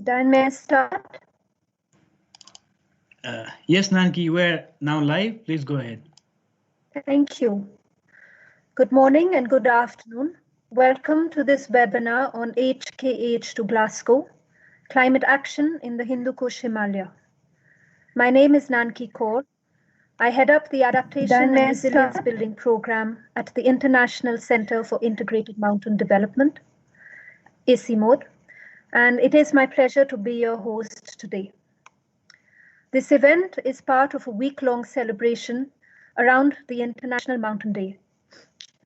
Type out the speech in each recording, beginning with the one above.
Dan, may I start? Yes, Nanki, we're now live. Please go ahead. Thank you. Good morning and good afternoon. Welcome to this webinar on HKH to Glasgow, Climate Action in the Hindu Kush Himalaya. My name is Nanki Kaur. I head up the Adaptation and Resilience Building Program at the International Center for Integrated Mountain Development, ICIMOD, and it is my pleasure to be your host today. This event is part of a week-long celebration around the International Mountain Day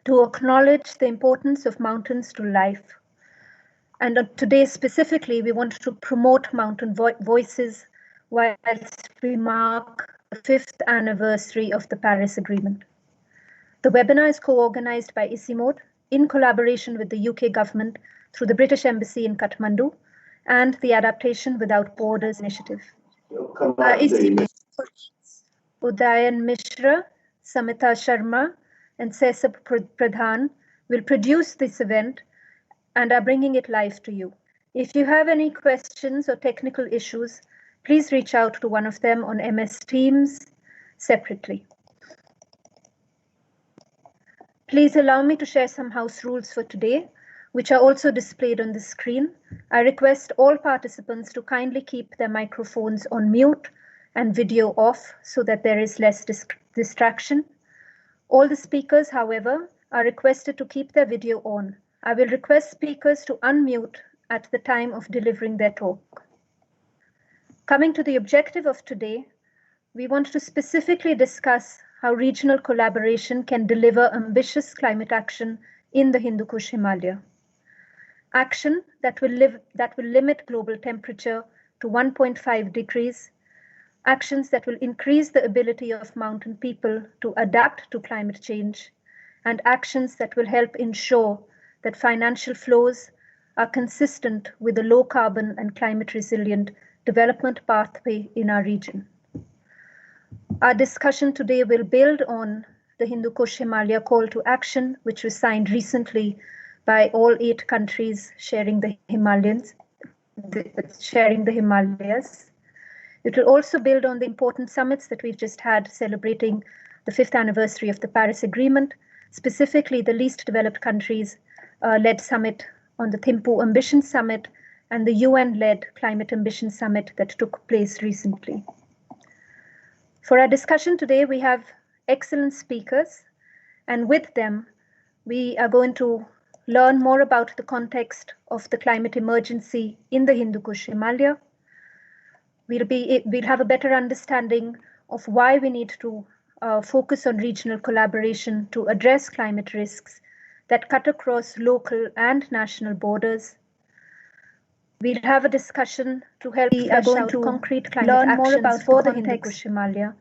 to acknowledge the importance of mountains to life. And today specifically, we want to promote mountain voices whilst we mark the 5th anniversary of the Paris Agreement. The webinar is co-organized by ICIMOD in collaboration with the UK government through the British Embassy in Kathmandu and the Adaptation Without Borders initiative. ICIMOD Udayan Mishra, Samita Sharma, and Sesab Pradhan will produce this event and are bringing it live to you. If you have any questions or technical issues, please reach out to one of them on MS Teams separately. Please allow me to share some house rules for today, which are also displayed on the screen. I request all participants to kindly keep their microphones on mute and video off so that there is less distraction. All the speakers, however, are requested to keep their video on. I will request speakers to unmute at the time of delivering their talk. Coming to the objective of today, we want to specifically discuss how regional collaboration can deliver ambitious climate action in the Hindu Kush Himalaya. Action that will limit global temperature to 1.5 degrees, actions that will increase the ability of mountain people to adapt to climate change, and actions that will help ensure that financial flows are consistent with a low carbon and climate resilient development pathway in our region. Our discussion today will build on the Hindu Kush Himalaya call to action, which was signed recently by all 8 countries sharing the Himalayas. It will also build on the important summits that we've just had celebrating the 5th anniversary of the Paris Agreement, specifically the least developed countries led summit on the Thimphu Ambition Summit and the UN-led Climate Ambition Summit that took place recently. For our discussion today, we have excellent speakers, and with them, we are going to learn more about the context of the climate emergency in the Hindu Kush Himalaya. We'll have a better understanding of why we need to focus on regional collaboration to address climate risks that cut across local and national borders. We'll have a discussion to help flesh out concrete climate actions for the Hindu Kush Himalaya.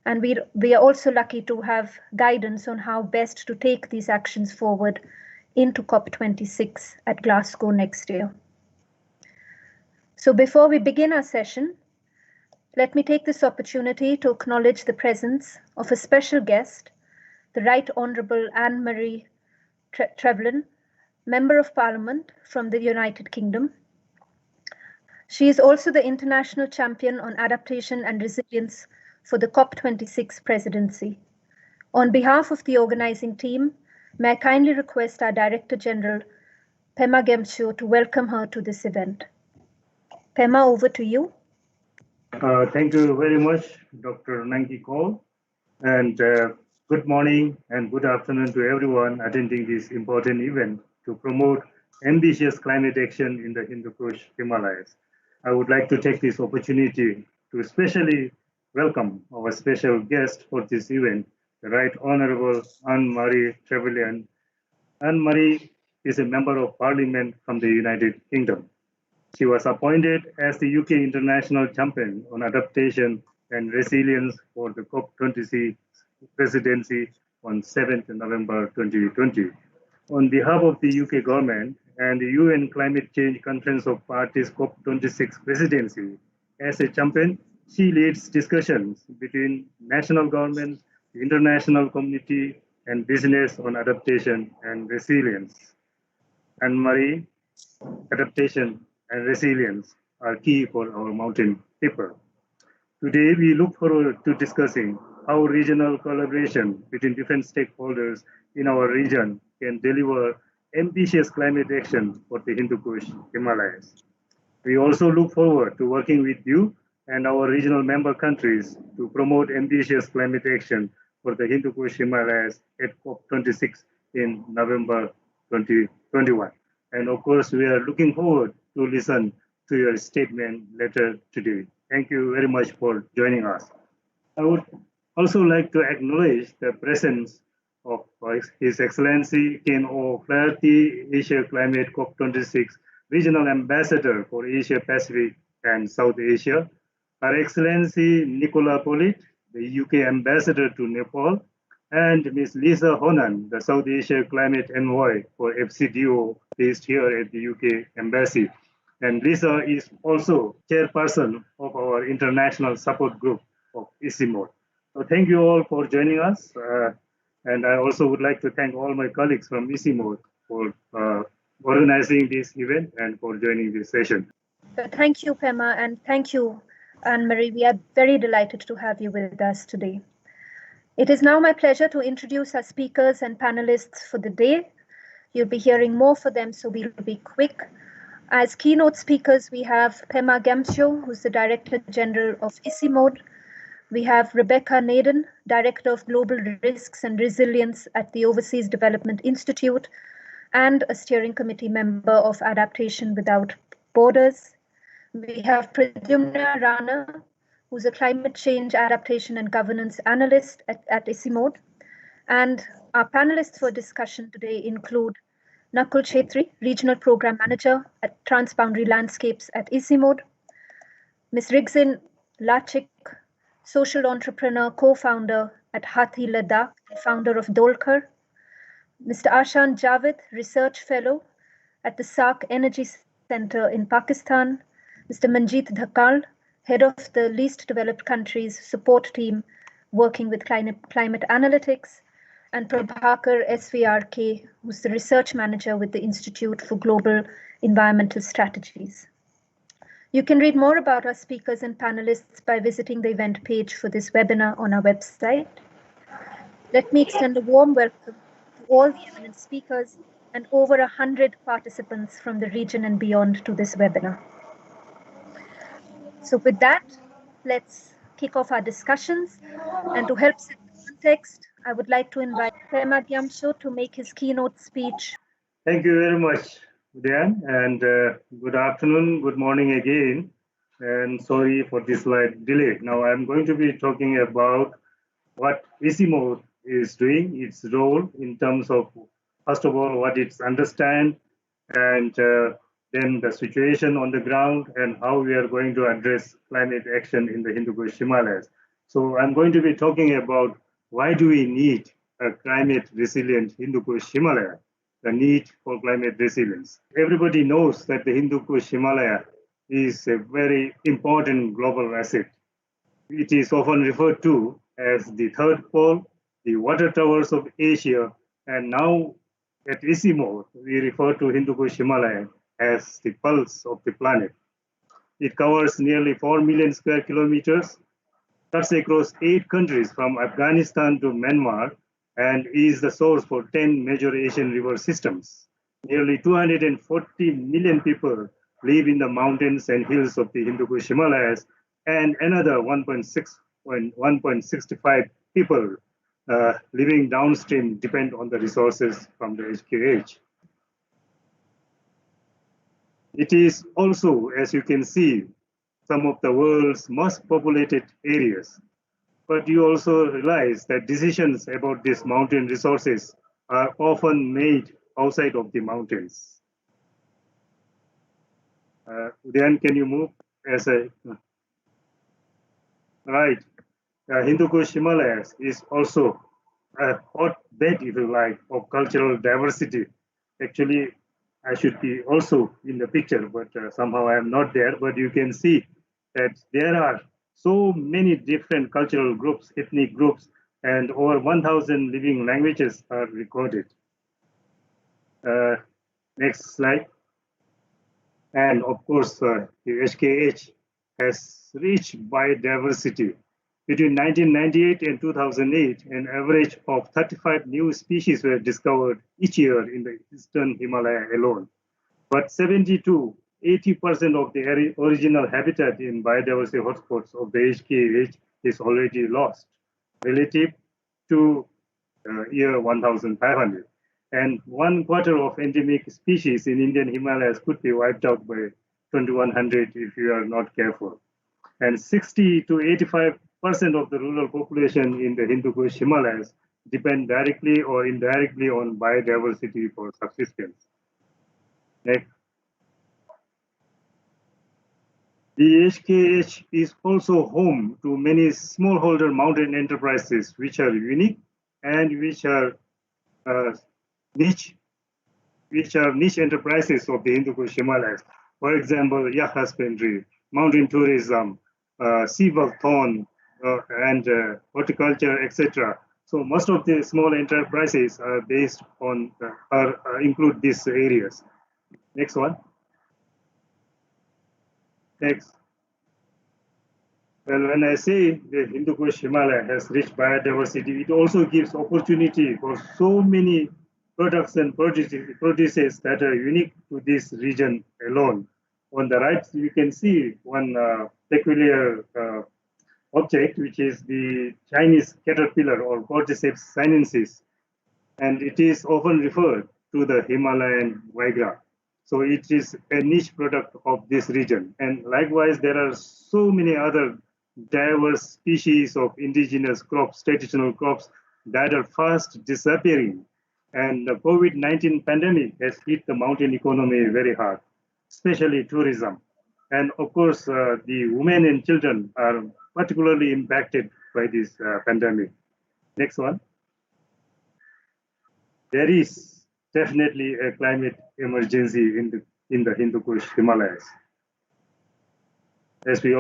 And we are also lucky to have guidance on how best to take these actions forward into COP26 at Glasgow next year. So before we begin our session, let me take this opportunity to acknowledge the presence of a special guest, the Right Honourable Anne-Marie Trevelyan, Member of Parliament from the United Kingdom. She is also the International Champion on Adaptation and Resilience for the COP26 presidency. On behalf of the organising team, may I kindly request our Director General, Pema Gemcho, to welcome her to this event. Pema, over to you. Thank you very much, Dr. Nanki Kaur, and good morning and good afternoon to everyone attending this important event to promote ambitious climate action in the Hindu Kush Himalayas. I would like to take this opportunity to especially welcome our special guest for this event, the Right Honourable Anne-Marie Trevelyan. Anne-Marie is a Member of Parliament from the United Kingdom. She was appointed as the UK International Champion on Adaptation and Resilience for the COP26 presidency on 7th November 2020. On behalf of the UK government and the UN Climate Change Conference of Parties COP26 presidency, as a champion, she leads discussions between national governments, the international community, and business on adaptation and resilience. Anne-Marie, adaptation and resilience are key for our mountain people. Today, we look forward to discussing how regional collaboration between different stakeholders in our region can deliver ambitious climate action for the Hindu Kush Himalayas. We also look forward to working with you and our regional member countries to promote ambitious climate action for the Hindu Kush Himalayas at COP26 in November 2021. And of course, we are looking forward to listen to your statement later today. Thank you very much for joining us. I would also like to acknowledge the presence of His Excellency Ken O'Flaherty, Asia Climate COP26 Regional Ambassador for Asia Pacific and South Asia, Her Excellency Nicola Pollitt, the UK Ambassador to Nepal, and Ms. Lisa Honan, the South Asia Climate Envoy for FCDO, based here at the UK Embassy. And Lisa is also chairperson of our international support group of ICIMOD. So thank you all for joining us. And I also would like to thank all my colleagues from ICIMOD for organizing this event and for joining this session. Thank you, Pema, and thank you, Anne-Marie. We are very delighted to have you with us today. It is now my pleasure to introduce our speakers and panelists for the day. You'll be hearing more for them, so we'll be quick. As keynote speakers, we have Pema Gamsyo, who's the Director General of ICIMOD. We have Rebecca Naden, Director of Global Risks and Resilience at the Overseas Development Institute, and a steering committee member of Adaptation Without Borders. We have Pradyumna Rana, who's a climate change adaptation and governance analyst at ICIMOD. And our panelists for discussion today include Nakul Chetri, Regional Program Manager at Transboundary Landscapes at ICIMOD, Ms. Rigzin Lachik, Social Entrepreneur, Co-Founder at Hathi Ladakh, founder of Dolkar, Mr. Ashan Javed, Research Fellow at the SARC Energy Center in Pakistan, Mr. Manjeet Dhakal, Head of the Least Developed Countries Support Team working with climate analytics, and Prabhakar SVRK, who's the Research Manager with the Institute for Global Environmental Strategies. You can read more about our speakers and panelists by visiting the event page for this webinar on our website. Let me extend a warm welcome to all the eminent speakers and over 100 participants from the region and beyond to this webinar. So with that, let's kick off our discussions. And to help set the context, I would like to invite Pema Gamsyo to make his keynote speech. Thank you very much, Udayan, and good afternoon, good morning again, and sorry for this slight delay. Now I'm going to be talking about what ICIMOD is doing, its role in terms of, first of all, what it's understand, and then the situation on the ground and how we are going to address climate action in the Hindu Kush Himalayas. So I'm going to be talking about why do we need a climate resilient Hindu Kush Himalaya, the need for climate resilience. Everybody knows that the Hindu Kush Himalaya is a very important global asset. It is often referred to as the third pole, the water towers of Asia, and now at ICIMOD, we refer to Hindu Kush Himalaya as the pulse of the planet. It covers nearly 4 million square kilometers, cuts across 8 countries from Afghanistan to Myanmar, and is the source for 10 major Asian river systems. Nearly 240 million people live in the mountains and hills of the Hindu Kush Himalayas, and another 1.65 people living downstream depend on the resources from the HKH. It is also, as you can see, some of the world's most populated areas. But you also realize that decisions about these mountain resources are often made outside of the mountains. Udayan, can you move as a right? Hindu Kush Himalayas is also a hotbed, if you like, of cultural diversity. Actually, I should be also in the picture, but somehow I am not there. But you can see that there are so many different cultural groups, ethnic groups, and over 1,000 living languages are recorded. Next slide. And of course, the HKH has rich biodiversity. Between 1998 and 2008, an average of 35 new species were discovered each year in the eastern Himalaya alone. But 70 to 80% of the original habitat in biodiversity hotspots of the HKH is already lost relative to year 1500. And 1/4 of endemic species in Indian Himalayas could be wiped out by 2100 if you are not careful. And 60 to 85% of the rural population in the Hindu Kush Himalayas depend directly or indirectly on biodiversity for subsistence. Next. The HKH is also home to many smallholder mountain enterprises which are unique and which are niche enterprises of the Hindu Kush Himalayas. For example, yak husbandry, mountain tourism, silverthorn, and horticulture, etc. So most of the small enterprises are based on include these areas. Next one. Next. Well, when I say the Hindu Kush Himalaya has rich biodiversity, it also gives opportunity for so many products and produces that are unique to this region alone. On the right, you can see one peculiar object, which is the Chinese caterpillar or Cordyceps sinensis, and it is often referred to the Himalayan vigra. So it is a niche product of this region. And likewise, there are so many other diverse species of indigenous crops, traditional crops that are fast disappearing. And the COVID-19 pandemic has hit the mountain economy very hard, especially tourism. And of course, the women and children are particularly impacted by this pandemic. Next one. There is definitely a climate emergency in the Hindu Kush Himalayas. As we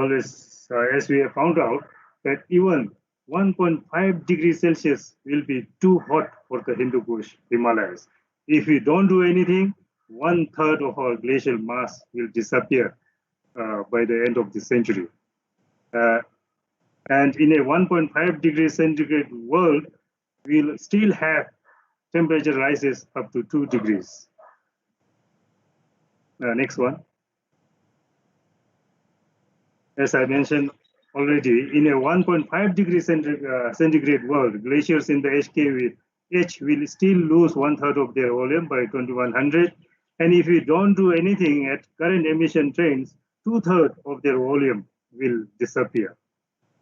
have found out that even 1.5 degrees Celsius will be too hot for the Hindu Kush Himalayas. If we don't do anything, 1/3 of our glacial mass will disappear by the end of the century. And in a 1.5 degrees centigrade world, we'll still have temperature rises up to 2 degrees. Next one. As I mentioned already, in a 1.5 degrees centigrade world, glaciers in the HKH will still lose 1/3 of their volume by 2100. And if we don't do anything at current emission trends, 2/3 of their volume will disappear.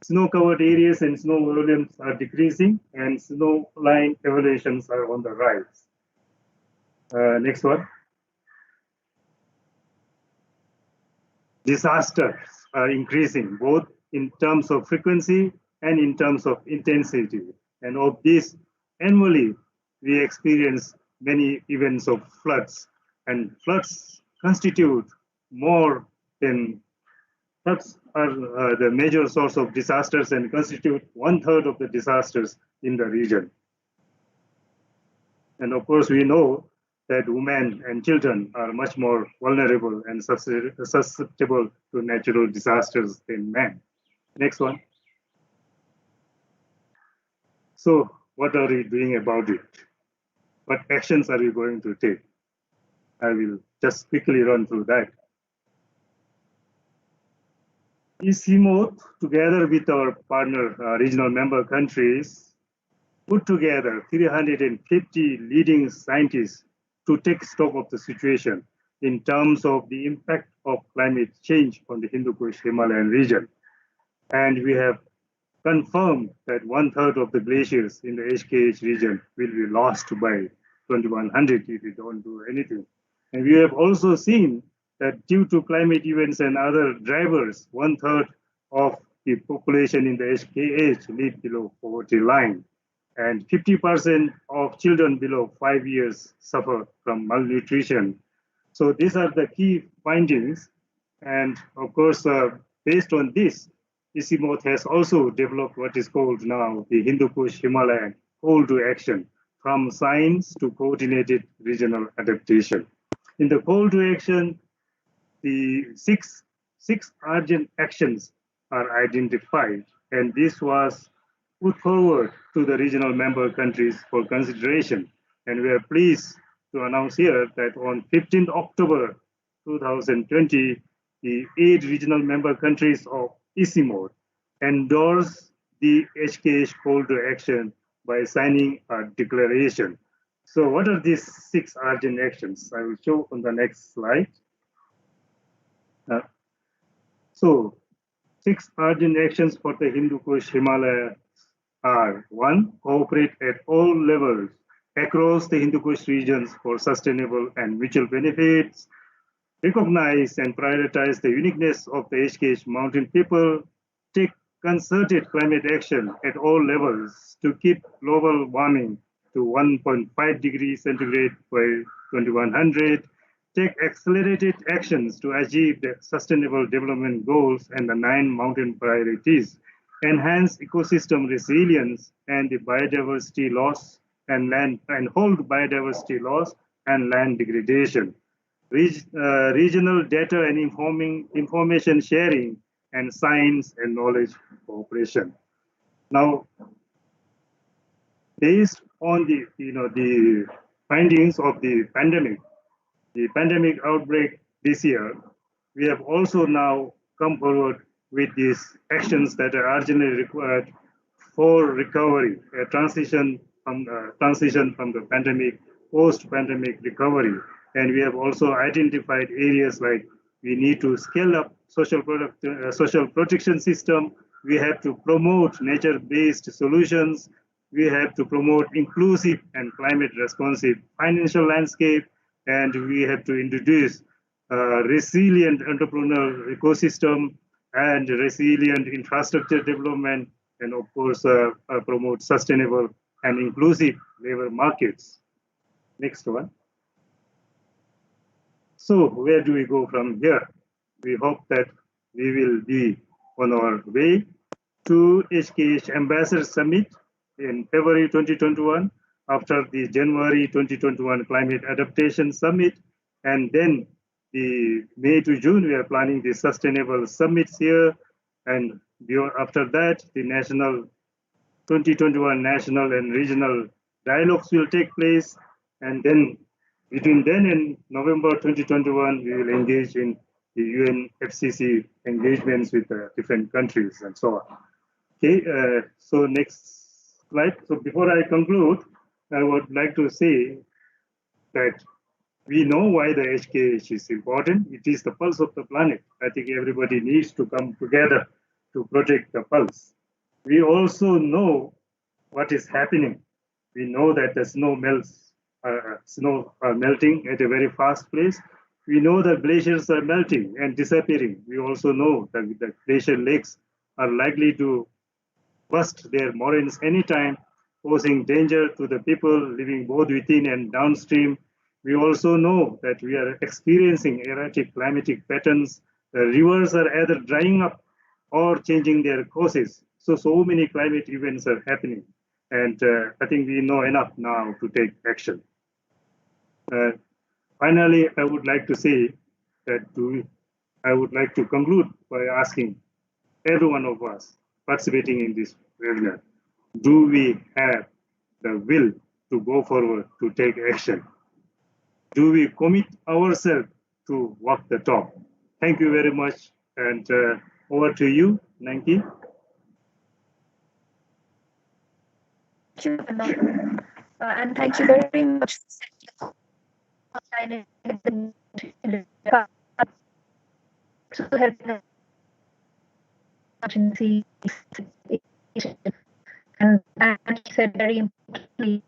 Snow-covered areas and snow volumes are decreasing, and snow line elevations are on the rise. Next one. Disasters are increasing, both in terms of frequency and in terms of intensity. And of this, annually, we experience many events of floods. And floods constitute more than Floods are the major source of disasters and constitute 1/3 of the disasters in the region. And of course, we know that women and children are much more vulnerable and susceptible to natural disasters than men. Next one. So what are we doing about it? What actions are we going to take? I will just quickly run through that. ICIMOD, together with our partner regional member countries, put together 350 leading scientists to take stock of the situation in terms of the impact of climate change on the Hindu Kush Himalayan region. And we have confirmed that 1/3 of the glaciers in the HKH region will be lost by 2100 if we don't do anything. And we have also seen that due to climate events and other drivers, 1/3 of the population in the HKH live below poverty line, and 50% of children below 5 years suffer from malnutrition. So these are the key findings. And of course, based on this, ICIMOD has also developed what is called now the Hindu Kush Himalayan Call to Action, from science to coordinated regional adaptation. In the call to action, the six urgent actions are identified, and this was put forward to the regional member countries for consideration. And we are pleased to announce here that on 15th October 2020, the 8 regional member countries of ICIMOD endorsed the HKH call to action by signing a declaration. So what are these 6 urgent actions? I will show on the next slide. So 6 urgent actions for the Hindu Kush Himalaya are: 1. Cooperate at all levels across the Hindu Kush regions for sustainable and mutual benefits. Recognize and prioritize the uniqueness of the HKH mountain people. Take concerted climate action at all levels to keep global warming to 1.5 degrees centigrade by 2100. Take accelerated actions to achieve the Sustainable Development Goals and the 9 mountain priorities. Enhance ecosystem resilience and the biodiversity loss and hold biodiversity loss and land degradation. Regional data and information sharing and science and knowledge cooperation. Now, based on the findings of the pandemic outbreak this year, we have also now come forward with these actions that are urgently required for recovery, a transition from the pandemic, post-pandemic recovery. And we have also identified areas like we need to scale up social protection system. We have to promote nature-based solutions. We have to promote inclusive and climate responsive financial landscape. And we have to introduce resilient entrepreneurial ecosystem and resilient infrastructure development, and of course, promote sustainable and inclusive labor markets. Next one. So where do we go from here? We hope that we will be on our way to HKH Ambassador Summit in February 2021, after the January 2021 Climate Adaptation Summit, and then the May to June, we are planning the Sustainable Summits here, and after that, the 2021 national and regional dialogues will take place, and then between then and November 2021, we will engage in the UNFCCC engagements with different countries and so on. Okay, so next slide. So before I conclude, I would like to say that we know why the HKH is important. It is the pulse of the planet. I think everybody needs to come together to protect the pulse. We also know what is happening. We know that the snow are melting at a very fast pace. We know that glaciers are melting and disappearing. We also know that the glacier lakes are likely to burst their moraines anytime, posing danger to the people living both within and downstream. We also know that we are experiencing erratic climatic patterns. The rivers are either drying up or changing their courses. So many climate events are happening. And I think we know enough now to take action. Finally, I would like to say that I would like to conclude by asking every one of us participating in this webinar, do we have the will to go forward to take action? Do we commit ourselves to walk the talk? Thank you very much, and over to you, Nanki. Thank you, and thank you very much to help emergency, and you said very importantly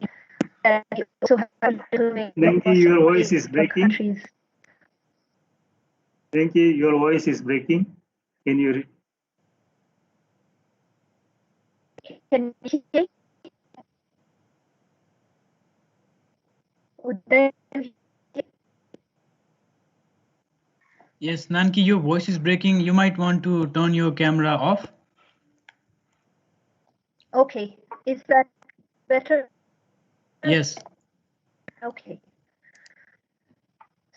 that you also have to make Nanki, your voice is breaking. Nanki, your voice is breaking. Can you? Can you hear? Yes, Nanki, your voice is breaking. You might want to turn your camera off. Okay, is that better? Yes. Okay.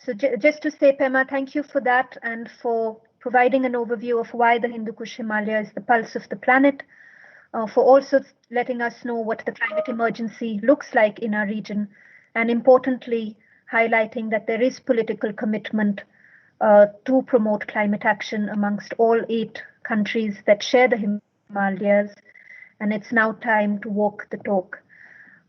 So just to say, Pema, thank you for that and for providing an overview of why the Hindu Kush Himalaya is the pulse of the planet, for also letting us know what the climate emergency looks like in our region, and importantly, highlighting that there is political commitment to promote climate action amongst all 8 countries that share the Himalayas, and it's now time to walk the talk.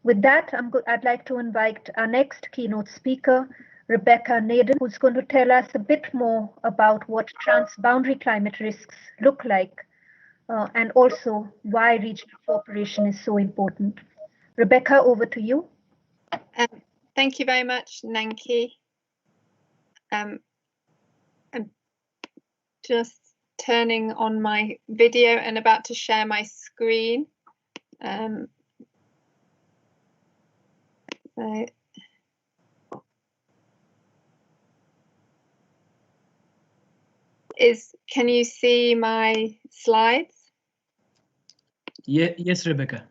With that, I'd like to invite our next keynote speaker, Rebecca Naden, who's going to tell us a bit more about what transboundary climate risks look like, and also why regional cooperation is so important. Rebecca, over to you. Thank you very much, Nanki. I'm just turning on my video and about to share my screen. Can you see my slides? Yeah, yes, Rebecca.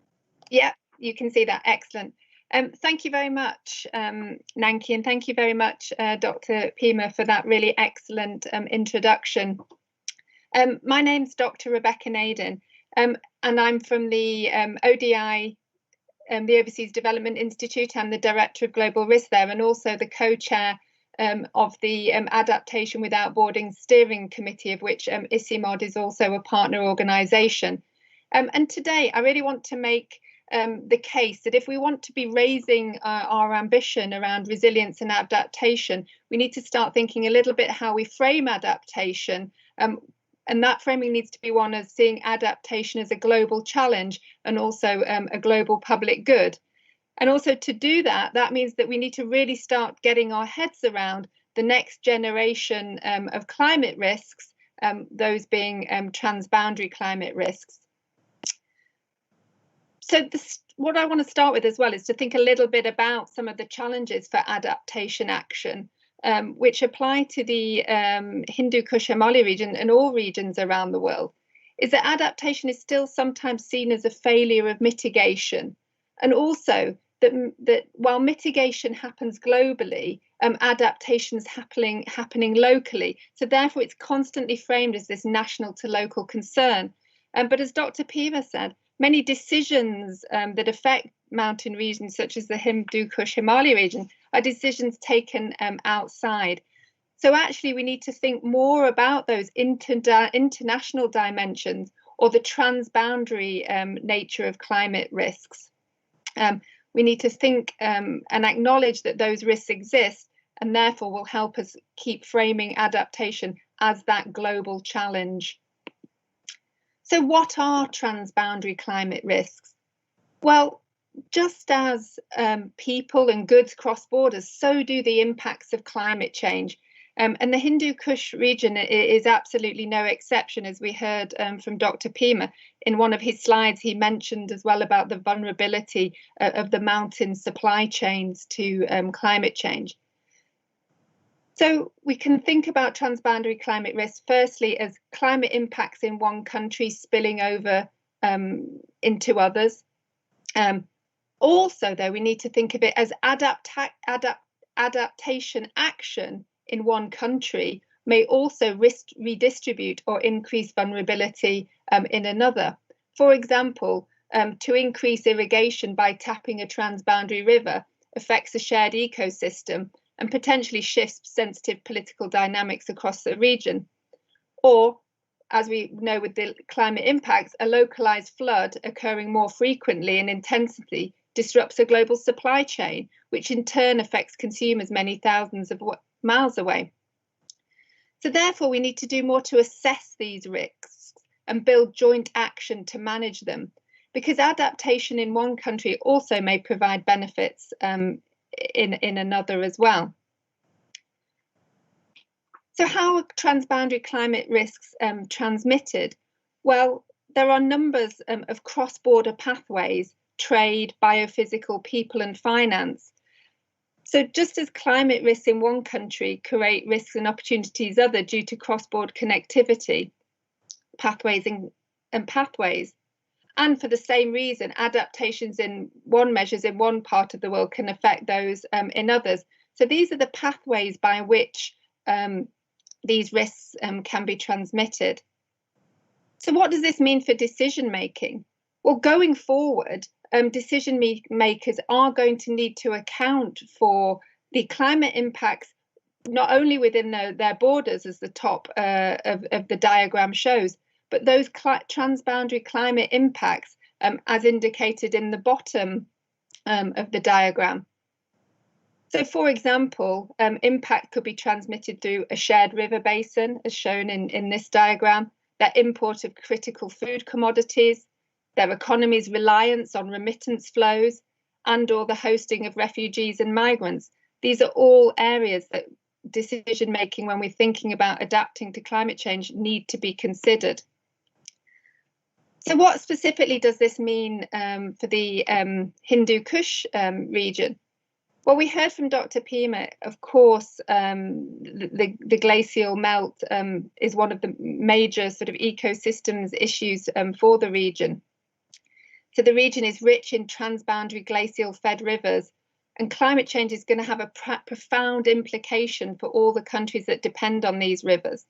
Yeah, you can see that. Excellent. Thank you very much, Nanki, and thank you very much, Dr. Pima, for that really excellent introduction. My name's Dr. Rebecca Naden, and I'm from the ODI, the Overseas Development Institute. I'm the Director of Global Risk there, and also the co-chair of the Adaptation Without Boarding Steering Committee, of which ICIMOD is also a partner organisation. And today I really want to make the case that if we want to be raising our ambition around resilience and adaptation, we need to start thinking a little bit how we frame adaptation. And that framing needs to be one as seeing adaptation as a global challenge and also a global public good. And also to do that, that means that we need to really start getting our heads around the next generation of climate risks, those being transboundary climate risks. So what I want to start with as well is to think a little bit about some of the challenges for adaptation action, which apply to the Hindu Kush Himalaya region and all regions around the world, is that adaptation is still sometimes seen as a failure of mitigation. And also that while mitigation happens globally, adaptation is happening locally. So therefore, it's constantly framed as this national to local concern. But as Dr. Pima said, many decisions that affect mountain regions, such as the Hindu Kush Himalaya region, are decisions taken outside. So actually, we need to think more about those international dimensions or the transboundary nature of climate risks. We need to think and acknowledge that those risks exist and therefore will help us keep framing adaptation as that global challenge. So what are transboundary climate risks? Well, just as people and goods cross borders, so do the impacts of climate change. And the Hindu Kush region is absolutely no exception, as we heard from Dr. Pima. In one of his slides, he mentioned as well about the vulnerability of the mountain supply chains to climate change. So we can think about transboundary climate risk firstly as climate impacts in one country spilling over into others. Also, though, we need to think of it as adaptation action in one country may also redistribute or increase vulnerability in another. For example, to increase irrigation by tapping a transboundary river affects a shared ecosystem and potentially shifts sensitive political dynamics across the region. Or, as we know with the climate impacts, a localized flood occurring more frequently and intensity disrupts a global supply chain, which in turn affects consumers many thousands of miles away. So therefore, we need to do more to assess these risks and build joint action to manage them, because adaptation in one country also may provide benefits in another as well. So how are transboundary climate risks transmitted? Well, there are numbers of cross-border pathways, trade, biophysical, people and finance. So just as climate risks in one country create risks and opportunities other due to cross-border connectivity, pathways and pathways, and for the same reason, adaptations in one measures in one part of the world can affect those in others. So these are the pathways by which these risks can be transmitted. So what does this mean for decision making? Well, going forward, decision makers are going to need to account for the climate impacts, not only within their borders, as the top of the diagram shows, but those transboundary climate impacts, as indicated in the bottom of the diagram. So, for example, impact could be transmitted through a shared river basin, as shown in this diagram, their import of critical food commodities, their economy's reliance on remittance flows, and or the hosting of refugees and migrants. These are all areas that decision making, when we're thinking about adapting to climate change, need to be considered. So what specifically does this mean for the Hindu Kush region? Well, we heard from Dr. Pima, of course, the glacial melt is one of the major sort of ecosystems issues for the region. So the region is rich in transboundary glacial fed rivers, and climate change is going to have a profound implication for all the countries that depend on these rivers.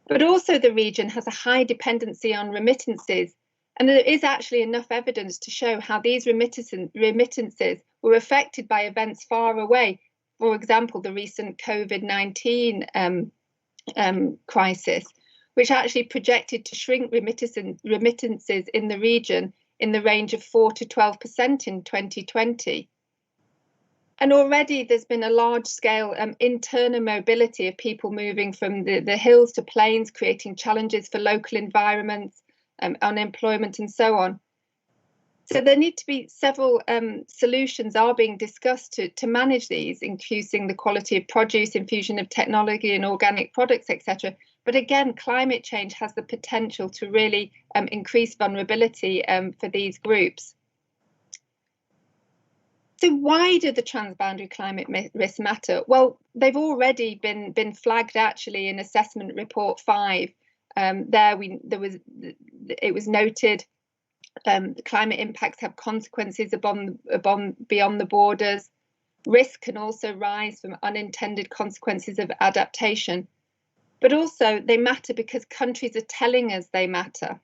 But also the region has a high dependency on remittances, and there is actually enough evidence to show how these remittances were affected by events far away. For example, the recent COVID-19 crisis, which actually projected to shrink remittances in the region in the range of 4 to 12% in 2020. And already there's been a large-scale internal mobility of people moving from the hills to plains, creating challenges for local environments, unemployment and so on. So there need to be several solutions are being discussed to manage these, increasing the quality of produce, infusion of technology and organic products, etc. But again, climate change has the potential to really increase vulnerability for these groups. So why do the transboundary climate risks matter? Well, they've already been flagged actually in Assessment Report 5. It was noted the climate impacts have consequences beyond the borders. Risk can also rise from unintended consequences of adaptation. But also they matter because countries are telling us they matter.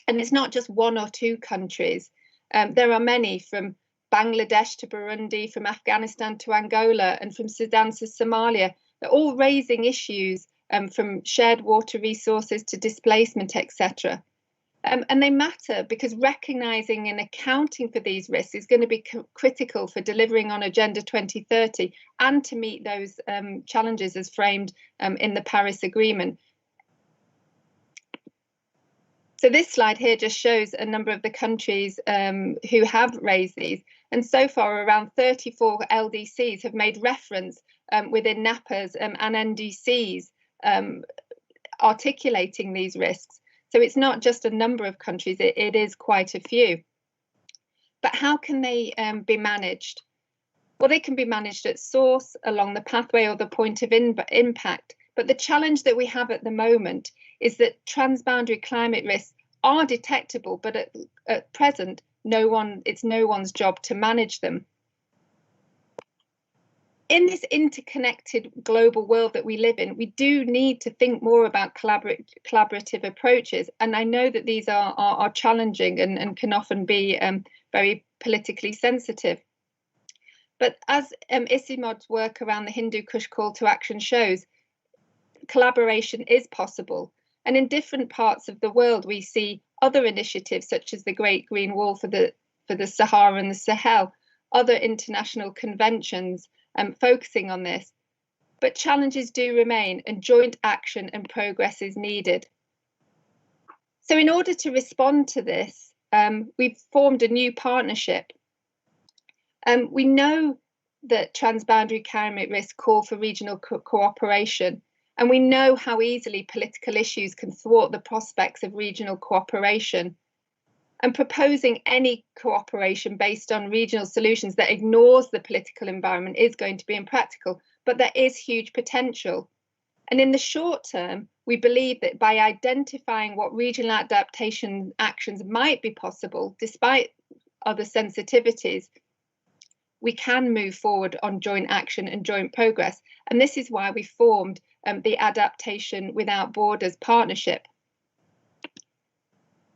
And it's not just one or two countries. There are many, from Bangladesh to Burundi, from Afghanistan to Angola, and from Sudan to Somalia. They're all raising issues from shared water resources to displacement, etc. And they matter because recognising and accounting for these risks is going to be critical for delivering on Agenda 2030 and to meet those challenges as framed in the Paris Agreement. So this slide here just shows a number of the countries who have raised these. And so far, around 34 LDCs have made reference within NAPAs and NDCs articulating these risks. So it's not just a number of countries, it is quite a few. But how can they be managed? Well, they can be managed at source, along the pathway or the point of impact. But the challenge that we have at the moment is that transboundary climate risks are detectable, but at present, it's no one's job to manage them. In this interconnected global world that we live in, we do need to think more about collaborative approaches. And I know that these are challenging and can often be very politically sensitive. But as ICIMOD's work around the Hindu Kush call to action shows, collaboration is possible. And in different parts of the world, we see other initiatives such as the Great Green Wall for the Sahara and the Sahel, other international conventions focusing on this. But challenges do remain and joint action and progress is needed. So in order to respond to this, we've formed a new partnership. We know that transboundary climate risks call for regional cooperation, and we know how easily political issues can thwart the prospects of regional cooperation. And proposing any cooperation based on regional solutions that ignores the political environment is going to be impractical, but there is huge potential. And in the short term, we believe that by identifying what regional adaptation actions might be possible, despite other sensitivities, we can move forward on joint action and joint progress. And this is why we formed the Adaptation Without Borders partnership.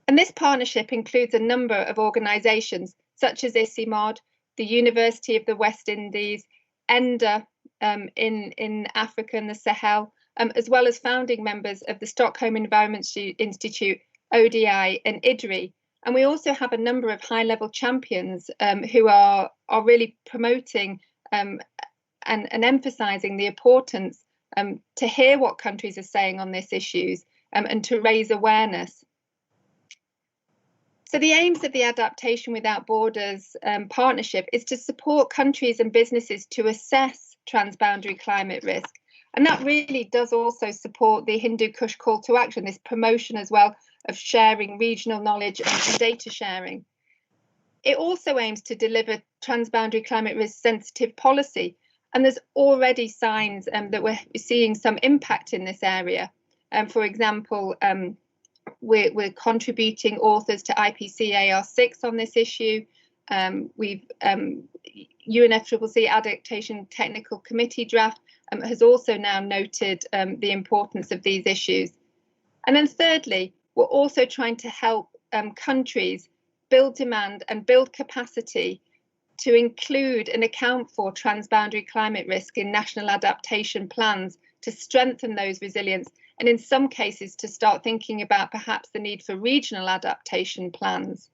And this partnership includes a number of organisations such as ICIMOD, the University of the West Indies, ENDA in Africa and the Sahel, as well as founding members of the Stockholm Environment Institute, ODI and IDRI. And we also have a number of high-level champions who are really promoting and emphasising the importance to hear what countries are saying on these issues and to raise awareness. So the aims of the Adaptation Without Borders partnership is to support countries and businesses to assess transboundary climate risk. And that really does also support the Hindu Kush call to action, this promotion as well of sharing regional knowledge and data sharing. It also aims to deliver transboundary climate risk sensitive policy. And there's already signs that we're seeing some impact in this area. For example, we're contributing authors to IPCAR6 on this issue. We've UNFCCC Adaptation Technical Committee draft has also now noted the importance of these issues. And then thirdly, we're also trying to help countries build demand and build capacity to include and account for transboundary climate risk in national adaptation plans to strengthen those resilience, and in some cases to start thinking about perhaps the need for regional adaptation plans.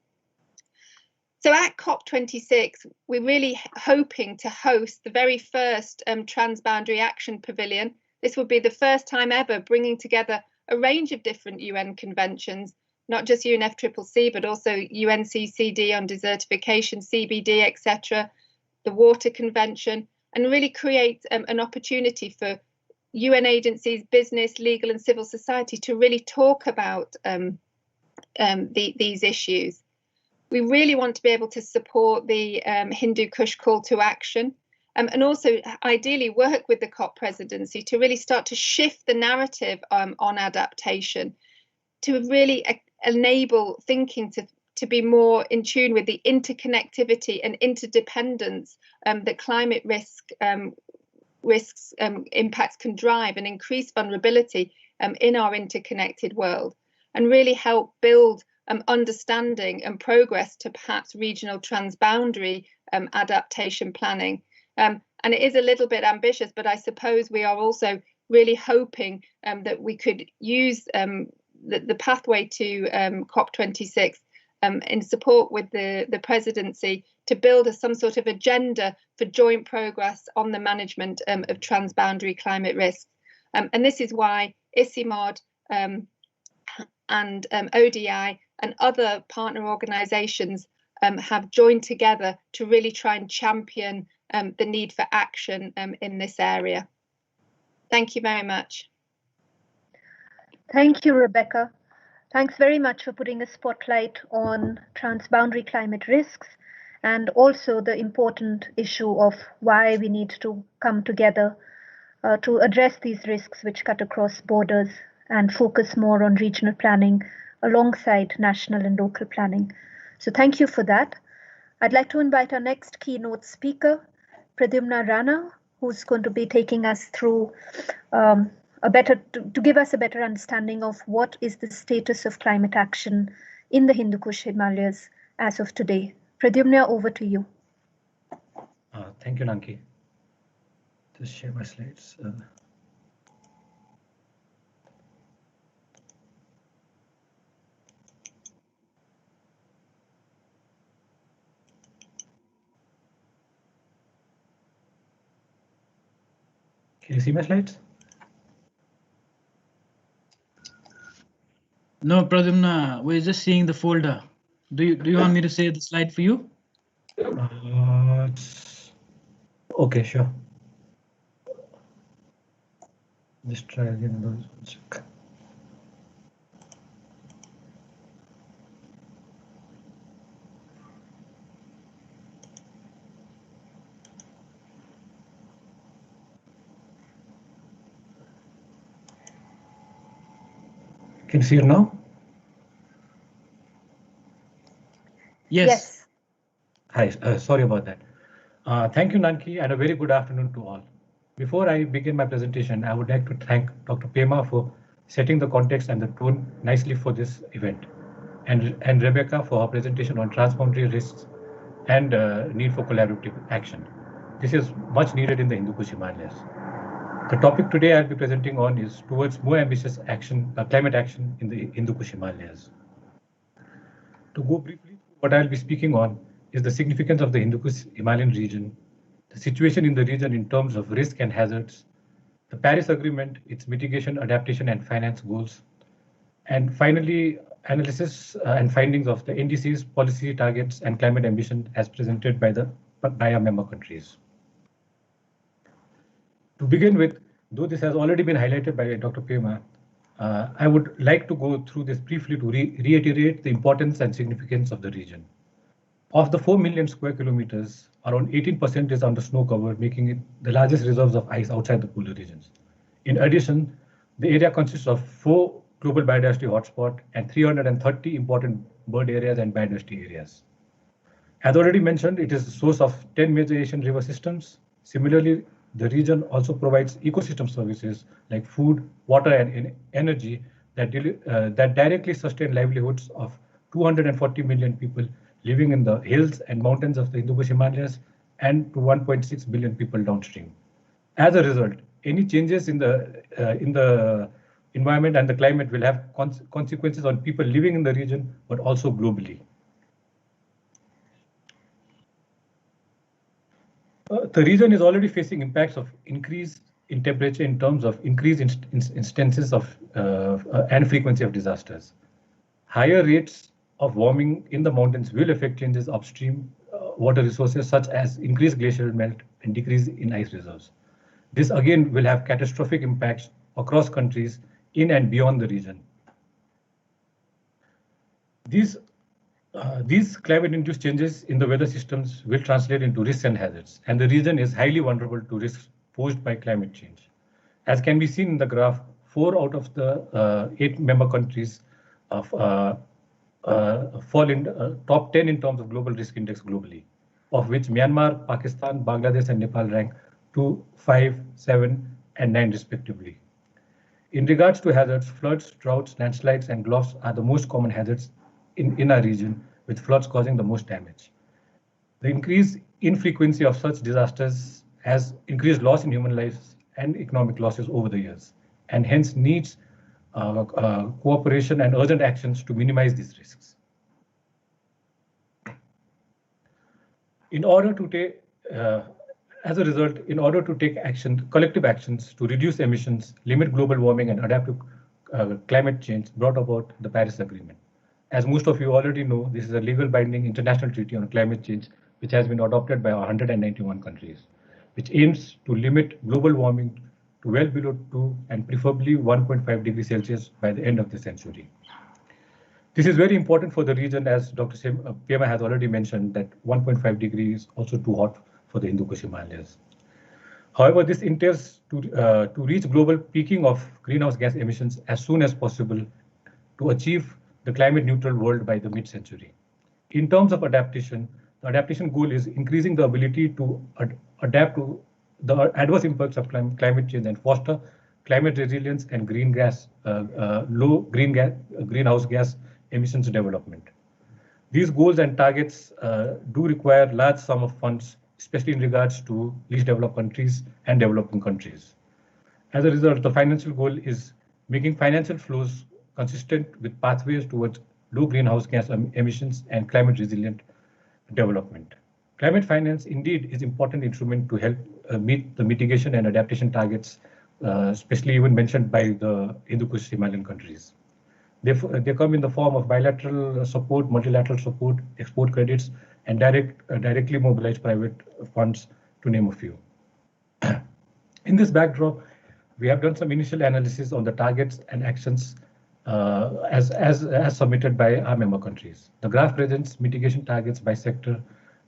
So at COP26, we're really hoping to host the very first Transboundary Action Pavilion. This will be the first time ever bringing together a range of different UN conventions, not just UNFCCC, but also UNCCD on desertification, CBD, etc., the Water Convention, and really create an opportunity for UN agencies, business, legal and civil society to really talk about these issues. We really want to be able to support the Hindu Kush call to action and also ideally work with the COP presidency to really start to shift the narrative on adaptation, to really enable thinking to be more in tune with the interconnectivity and interdependence that climate risks impacts can drive and increase vulnerability in our interconnected world, and really help build understanding and progress to perhaps regional transboundary adaptation planning. And it is a little bit ambitious, but I suppose we are also really hoping that we could use the pathway to COP26 in support with the presidency to build some sort of agenda for joint progress on the management of transboundary climate risks. And this is why ICIMOD and ODI and other partner organisations have joined together to really try and champion the need for action in this area. Thank you very much. Thank you, Rebecca. Thanks very much for putting a spotlight on transboundary climate risks and also the important issue of why we need to come together to address these risks which cut across borders and focus more on regional planning alongside national and local planning. So thank you for that. I'd like to invite our next keynote speaker, Pradyumna Rana, who's going to be taking us through to give us a better understanding of what is the status of climate action in the Hindu Kush Himalayas as of today. Pradyumna, over to you. Thank you, Nanki. Just share my slides. Can you see my slides? No, Pradyumna, we're just seeing the folder. Do you want me to say the slide for you? Okay, sure. Just try again. Check. Can you see it now? Yes. Hi, sorry about that. Thank you, Nanki, and a very good afternoon to all. Before I begin my presentation, I would like to thank Dr. Pema for setting the context and the tone nicely for this event, and Rebecca for her presentation on transboundary risks and need for collaborative action. This is much needed in the Hindu Kush Himalayas. The topic today I'll be presenting on is towards more ambitious action, climate action in the Hindu Kush Himalayas. To go briefly, what I'll be speaking on is the significance of the Hindu Kush Himalayan region, the situation in the region in terms of risk and hazards, the Paris Agreement, its mitigation, adaptation, and finance goals, and finally, analysis and findings of the NDC's policy targets and climate ambition as presented by our member countries. To begin with, though this has already been highlighted by Dr. Pema, I would like to go through this briefly to reiterate the importance and significance of the region. Of the 4 million square kilometers, around 18% is under snow cover, making it the largest reserves of ice outside the polar regions. In addition, the area consists of 4 global biodiversity hotspots and 330 important bird areas and biodiversity areas. As already mentioned, it is the source of 10 major Asian river systems. Similarly, the region also provides ecosystem services like food, water, and energy that directly sustain livelihoods of 240 million people living in the hills and mountains of the Hindu Kush Himalayas and to 1.6 billion people downstream. As a result, any changes in the environment and the climate will have consequences on people living in the region, but also globally. The region is already facing impacts of increase in temperature in terms of increased instances of and frequency of disasters. Higher rates of warming in the mountains will affect changes upstream water resources such as increased glacial melt and decrease in ice reserves. This again will have catastrophic impacts across countries in and beyond the region. These climate-induced changes in the weather systems will translate into risks and hazards, and the region is highly vulnerable to risks posed by climate change. As can be seen in the graph, 4 out of the 8 member countries fall in top 10 in terms of global risk index globally, of which Myanmar, Pakistan, Bangladesh, and Nepal rank 2, 5, 7, and 9 respectively. In regards to hazards, floods, droughts, landslides, and gulfs are the most common hazards in our region, with floods causing the most damage. The increase in frequency of such disasters has increased loss in human lives and economic losses over the years, and hence needs cooperation and urgent actions to minimize these risks. In order to take, as a result, in order to take collective actions to reduce emissions, limit global warming, and adapt to climate change brought about the Paris Agreement. As most of you already know, this is a legal binding international treaty on climate change, which has been adopted by 191 countries, which aims to limit global warming to well below 2 and preferably 1.5 degrees Celsius by the end of the century. This is very important for the region, as Dr. Pema has already mentioned, that 1.5 degrees is also too hot for the Hindu Kush Himalayas. However, this entails to reach global peaking of greenhouse gas emissions as soon as possible to achieve the climate neutral world by the mid-century. In terms of adaptation, the adaptation goal is increasing the ability to adapt to the adverse impacts of climate change and foster climate resilience and low greenhouse gas emissions development. These goals and targets do require large sum of funds, especially in regards to least developed countries and developing countries. As a result, the financial goal is making financial flows consistent with pathways towards low greenhouse gas emissions and climate resilient development. Climate finance indeed is an important instrument to help meet the mitigation and adaptation targets, especially even mentioned by the Hindu Kush Himalayan countries. They come in the form of bilateral support, multilateral support, export credits, and directly mobilized private funds, to name a few. In this backdrop, we have done some initial analysis on the targets and actions as submitted by our member countries. The graph presents mitigation targets by sector,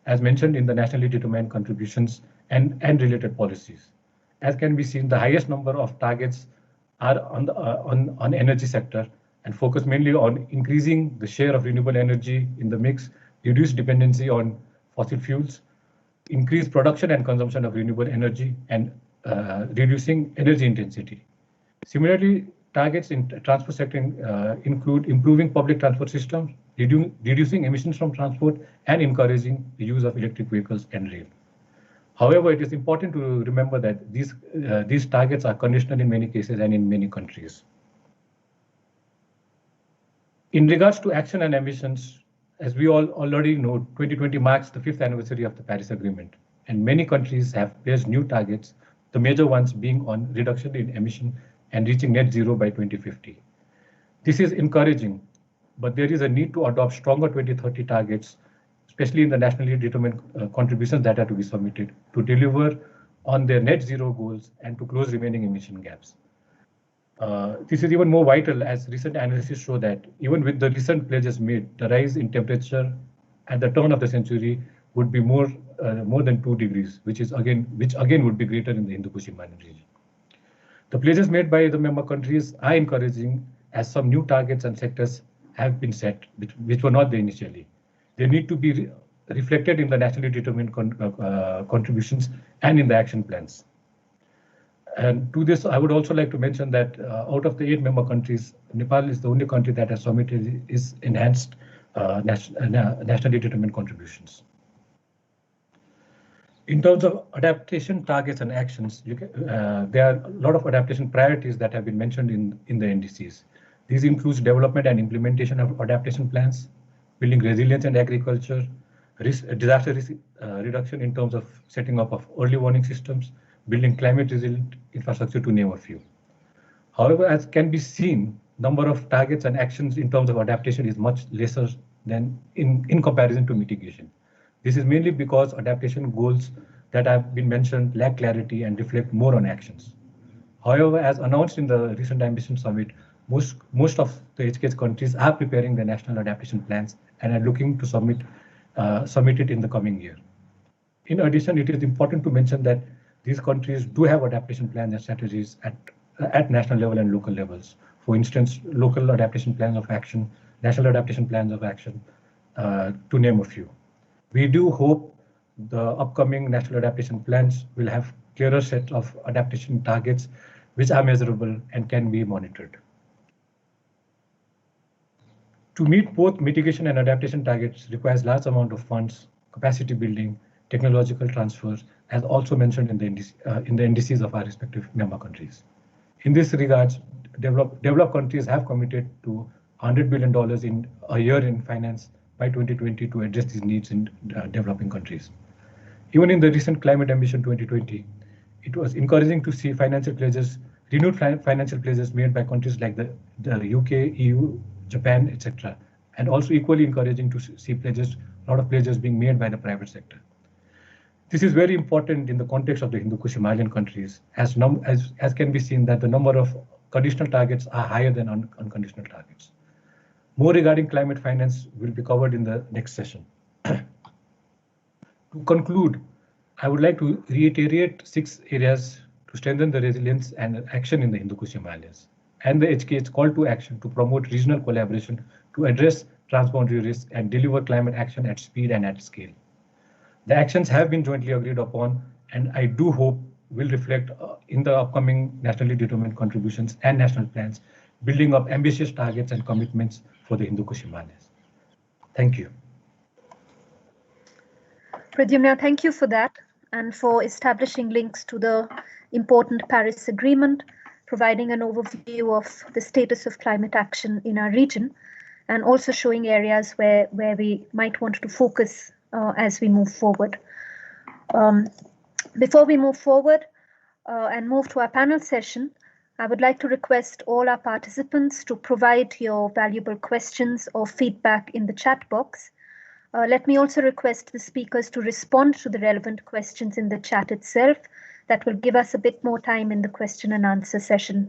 as mentioned in the nationally determined contributions and related policies. As can be seen, the highest number of targets are on energy sector and focus mainly on increasing the share of renewable energy in the mix, reduce dependency on fossil fuels, increase production and consumption of renewable energy, and reducing energy intensity. Similarly, targets in transport sector include improving public transport systems, reducing emissions from transport, and encouraging the use of electric vehicles and rail. However, it is important to remember that these targets are conditional in many cases and in many countries. In regards to action and emissions, as we all already know, 2020 marks the 5th anniversary of the Paris Agreement, and many countries have placed new targets, the major ones being on reduction in emission and reaching net zero by 2050. This is encouraging, but there is a need to adopt stronger 2030 targets, especially in the nationally determined contributions that are to be submitted to deliver on their net zero goals and to close remaining emission gaps. This is even more vital as recent analysis show that even with the recent pledges made, the rise in temperature at the turn of the century would be more than 2 degrees, which again would be greater in the Hindu-Kush Himalayan region. The pledges made by the member countries are encouraging, as some new targets and sectors have been set, which were not there initially. They need to be reflected in the nationally determined contributions and in the action plans. And to this, I would also like to mention that out of the 8 member countries, Nepal is the only country that has submitted its enhanced nationally determined contributions. In terms of adaptation targets and actions, there are a lot of adaptation priorities that have been mentioned in the NDCs. These include development and implementation of adaptation plans, building resilience in agriculture, disaster risk reduction in terms of setting up of early warning systems, building climate resilient infrastructure, to name a few. However, as can be seen, number of targets and actions in terms of adaptation is much lesser than in comparison to mitigation. This is mainly because adaptation goals that have been mentioned lack clarity and reflect more on actions. However, as announced in the recent Ambition Summit, most of the HKH countries are preparing their national adaptation plans and are looking to submit it in the coming year. In addition, it is important to mention that these countries do have adaptation plans and strategies at national level and local levels. For instance, local adaptation plans of action, national adaptation plans of action, to name a few. We do hope the upcoming national adaptation plans will have clearer set of adaptation targets which are measurable and can be monitored. To meet both mitigation and adaptation targets requires large amount of funds, capacity building, technological transfers, as also mentioned in the NDCs of our respective member countries. In this regards, developed countries have committed to $100 billion in a year in finance by 2020 to address these needs in developing countries. Even in the recent Climate Ambition 2020, it was encouraging to see financial pledges, renewed financial pledges made by countries like the UK, EU, Japan, etc. And also equally encouraging to see a lot of pledges being made by the private sector. This is very important in the context of the Hindu-Kush Himalayan countries, as can be seen that the number of conditional targets are higher than unconditional targets. More regarding climate finance will be covered in the next session. To conclude, I would like to reiterate 6 areas to strengthen the resilience and action in the Hindu-Kush Himalayas, and the HKH call to action to promote regional collaboration to address transboundary risk and deliver climate action at speed and at scale. The actions have been jointly agreed upon, and I do hope will reflect in the upcoming nationally determined contributions and national plans, building up ambitious targets and commitments for the Hindu-Kush Himalayas. Thank you. Pradyumna, thank you for that and for establishing links to the important Paris Agreement, providing an overview of the status of climate action in our region, and also showing areas where we might want to focus as we move forward. Before we move forward and move to our panel session, I would like to request all our participants to provide your valuable questions or feedback in the chat box. Let me also request the speakers to respond to the relevant questions in the chat itself. That will give us a bit more time in the question and answer session.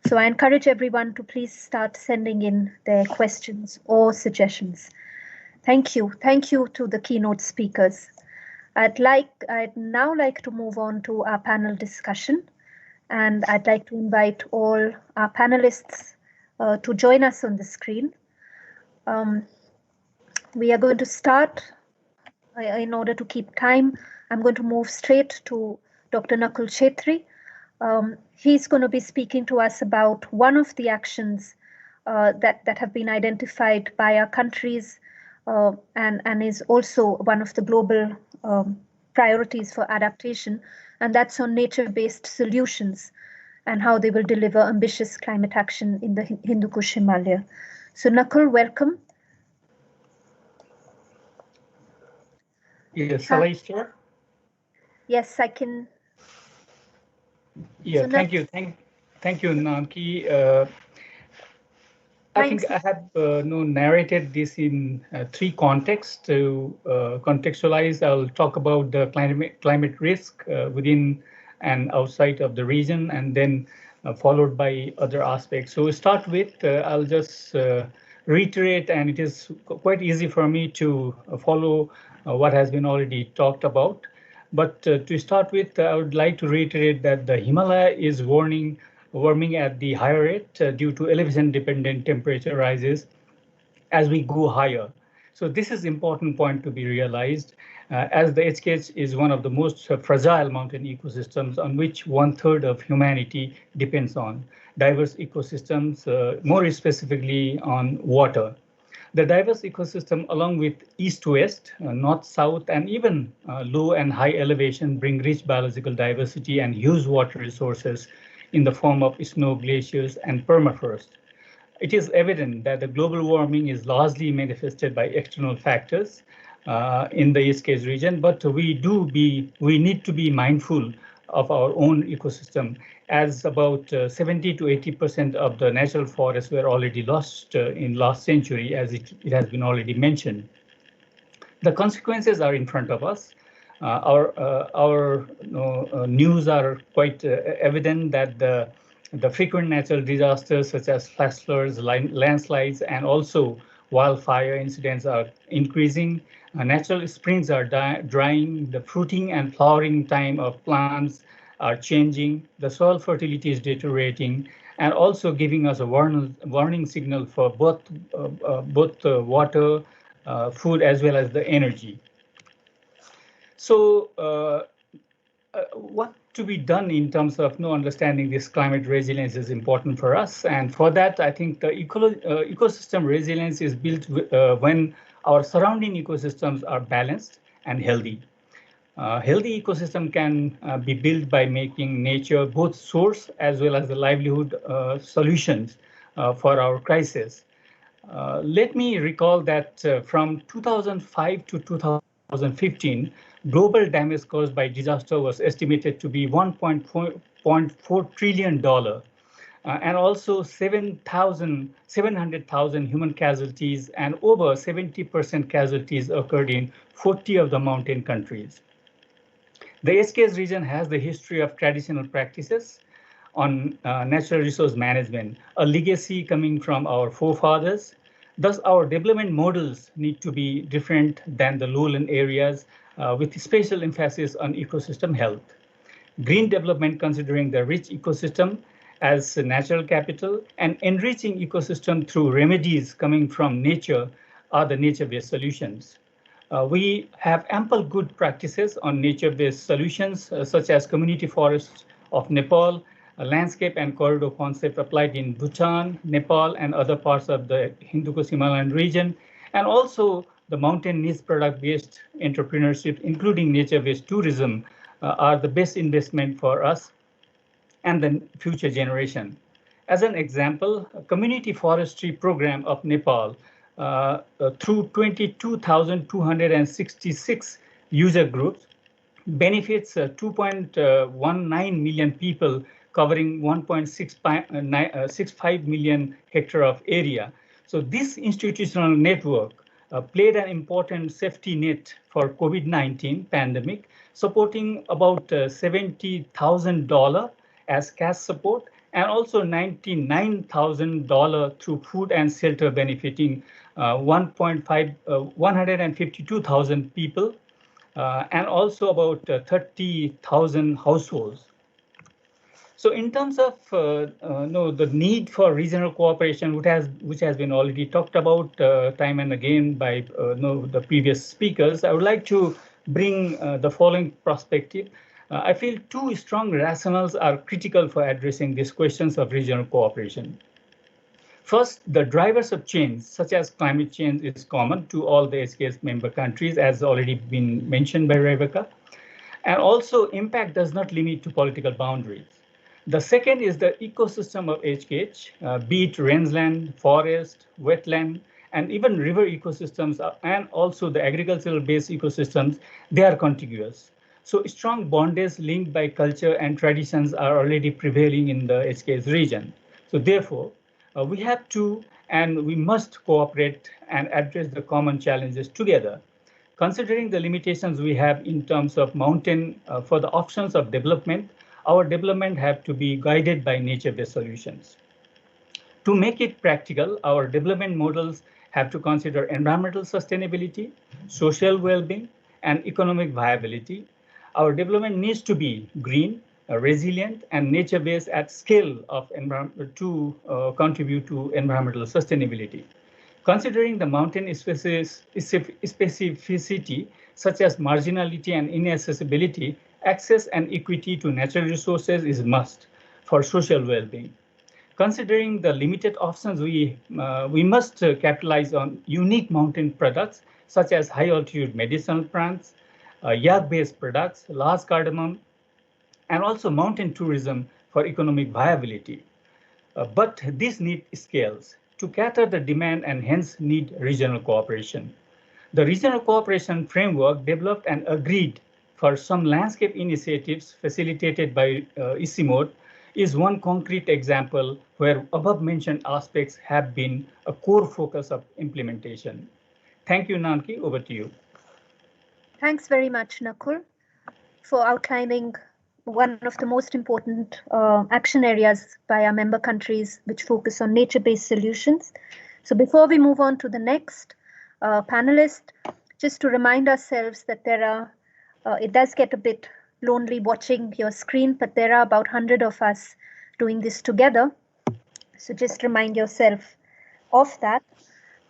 So I encourage everyone to please start sending in their questions or suggestions. Thank you. Thank you to the keynote speakers. I'd now like to move on to our panel discussion, and I'd like to invite all our panelists to join us on the screen. We are going to start in order to keep time, I'm going to move straight to Dr. Nakul Chetri. He's going to be speaking to us about one of the actions that have been identified by our countries and is also one of the global priorities for adaptation, and that's on nature-based solutions and how they will deliver ambitious climate action in the Hindu Kush Himalaya. So Nakul, welcome. Yes, shall I start? Yes, I can. Yeah, So thank you, Nanki. I think I have narrated this in three contexts. To contextualize, I'll talk about the climate risk within and outside of the region, and then followed by other aspects. So start with, I'll just reiterate, and it is quite easy for me to follow what has been already talked about. But to start with, I would like to reiterate that the Himalaya is warming at the higher rate due to elevation-dependent temperature rises as we go higher. So this is important point to be realized, as the HKH is one of the most fragile mountain ecosystems on which 1/3 of humanity depends on. Diverse ecosystems, more specifically on water. The diverse ecosystem, along with east-west, north-south, and even low and high elevation, bring rich biological diversity and huge water resources in the form of snow, glaciers, and permafrost. It is evident that the global warming is largely manifested by external factors in the East Coast region, but we need to be mindful of our own ecosystem, as about 70 to 80% of the natural forests were already lost in last century, as it has been already mentioned. The consequences are in front of us. Our news are quite evident that the frequent natural disasters such as flash floods, landslides, and also wildfire incidents are increasing. Natural springs are drying. The fruiting and flowering time of plants are changing. The soil fertility is deteriorating, and also giving us a warning signal for both water, food, as well as the energy. So what to be done in terms of understanding this climate resilience is important for us. And for that, I think the ecosystem resilience is built when our surrounding ecosystems are balanced and healthy. Healthy ecosystem can be built by making nature both source as well as the livelihood solutions for our crisis. Let me recall that from 2005 to 2015, global damage caused by disaster was estimated to be $1.4 trillion, and also 700,000 human casualties, and over 70% casualties occurred in 40 of the mountain countries. The HKH region has the history of traditional practices on natural resource management, a legacy coming from our forefathers. Thus, our development models need to be different than the lowland areas, with special emphasis on ecosystem health. Green development considering the rich ecosystem as a natural capital, and enriching ecosystem through remedies coming from nature are the nature-based solutions. We have ample good practices on nature-based solutions, such as community forests of Nepal, a landscape and corridor concept applied in Bhutan, Nepal, and other parts of the Hindu Kush Himalayan region, and also the mountain niche product-based entrepreneurship, including nature-based tourism, are the best investment for us and the future generation. As an example, a community forestry program of Nepal through 22,266 user groups benefits 2.19 million people, covering 1.65 million hectare of area. So this institutional network played an important safety net for COVID-19 pandemic, supporting about $70,000 as cash support, and also $99,000 through food and shelter, benefiting 152,000 people, and also about 30,000 households. So in terms of the need for regional cooperation, which has been already talked about time and again by the previous speakers, I would like to bring the following perspective. I feel two strong rationales are critical for addressing these questions of regional cooperation. First, the drivers of change, such as climate change, is common to all the HKH member countries, as already been mentioned by Rebecca. And also, impact does not limit to political boundaries. The second is the ecosystem of HKH, be it rangeland, forest, wetland, and even river ecosystems, and also the agricultural-based ecosystems, they are contiguous. So strong bondage linked by culture and traditions are already prevailing in the HKH region. So therefore, we have to and we must cooperate and address the common challenges together. Considering the limitations we have in terms of mountain for the options of development, our development have to be guided by nature-based solutions. To make it practical, our development models have to consider environmental sustainability, social well-being, and economic viability. Our development needs to be green, resilient, and nature-based at scale of to contribute to environmental sustainability. Considering the mountain specificity, such as marginality and inaccessibility, access and equity to natural resources is a must for social well-being. Considering the limited options, we must capitalize on unique mountain products, such as high-altitude medicinal plants, yak-based products, large cardamom, and also mountain tourism for economic viability. But these need scales to cater the demand and hence need regional cooperation. The regional cooperation framework developed and agreed for some landscape initiatives facilitated by ICIMOD is one concrete example where above mentioned aspects have been a core focus of implementation. Thank you, Nanki. Over to you. Thanks very much, Nakul, for outlining one of the most important action areas by our member countries, which focus on nature-based solutions. So before we move on to the next panelist, just to remind ourselves that there are, it does get a bit lonely watching your screen, but there are about 100 of us doing this together. So just remind yourself of that.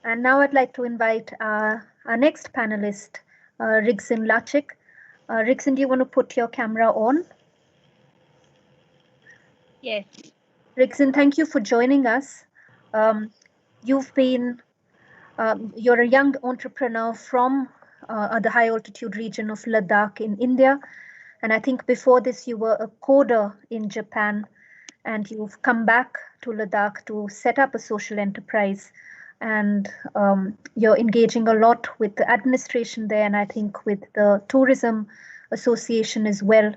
And now I'd like to invite our next panelist, Rigzin Lachik. Rigzin, do you want to put your camera on? Yes. Rigzin, thank you for joining us. You've been, you're a young entrepreneur from the high altitude region of Ladakh in India. And I think before this, you were a coder in Japan, and you've come back to Ladakh to set up a social enterprise. And you're engaging a lot with the administration there, and I think with the Tourism Association as well,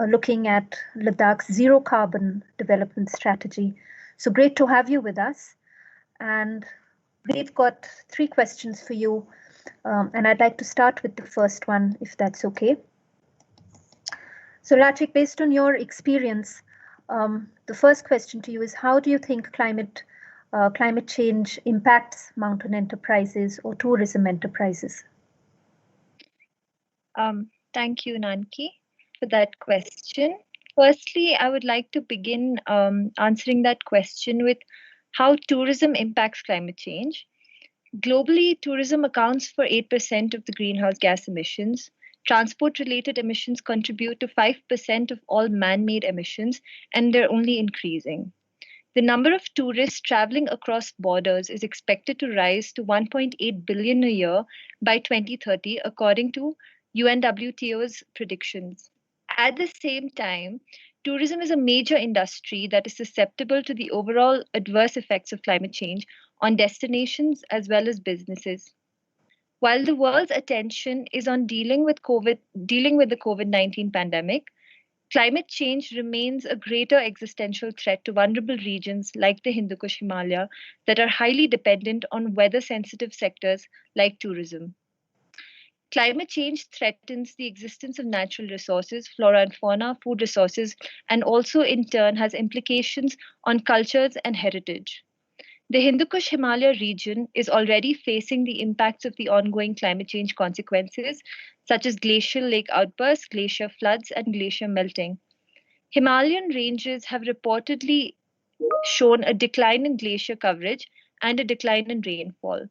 looking at Ladakh's zero carbon development strategy. So great to have you with us. And we've got 3 questions for you. And I'd like to start with the first one, if that's okay. So Lachik, based on your experience, the first question to you is, how do you think climate change impacts mountain enterprises or tourism enterprises? Thank you, Nanki, for that question. Firstly, I would like to begin answering that question with how tourism impacts climate change. Globally, tourism accounts for 8% of the greenhouse gas emissions. Transport-related emissions contribute to 5% of all man-made emissions, and they're only increasing. The number of tourists traveling across borders is expected to rise to 1.8 billion a year by 2030, according to UNWTO's predictions. At the same time, tourism is a major industry that is susceptible to the overall adverse effects of climate change on destinations as well as businesses. While the world's attention is on dealing with the COVID-19 pandemic, climate change remains a greater existential threat to vulnerable regions like the Hindu Kush Himalaya that are highly dependent on weather-sensitive sectors like tourism. Climate change threatens the existence of natural resources, flora and fauna, food resources, and also in turn has implications on cultures and heritage. The Hindu Kush Himalaya region is already facing the impacts of the ongoing climate change consequences, such as glacial lake outbursts, glacier floods, and glacier melting. Himalayan ranges have reportedly shown a decline in glacier coverage and a decline in rainfall.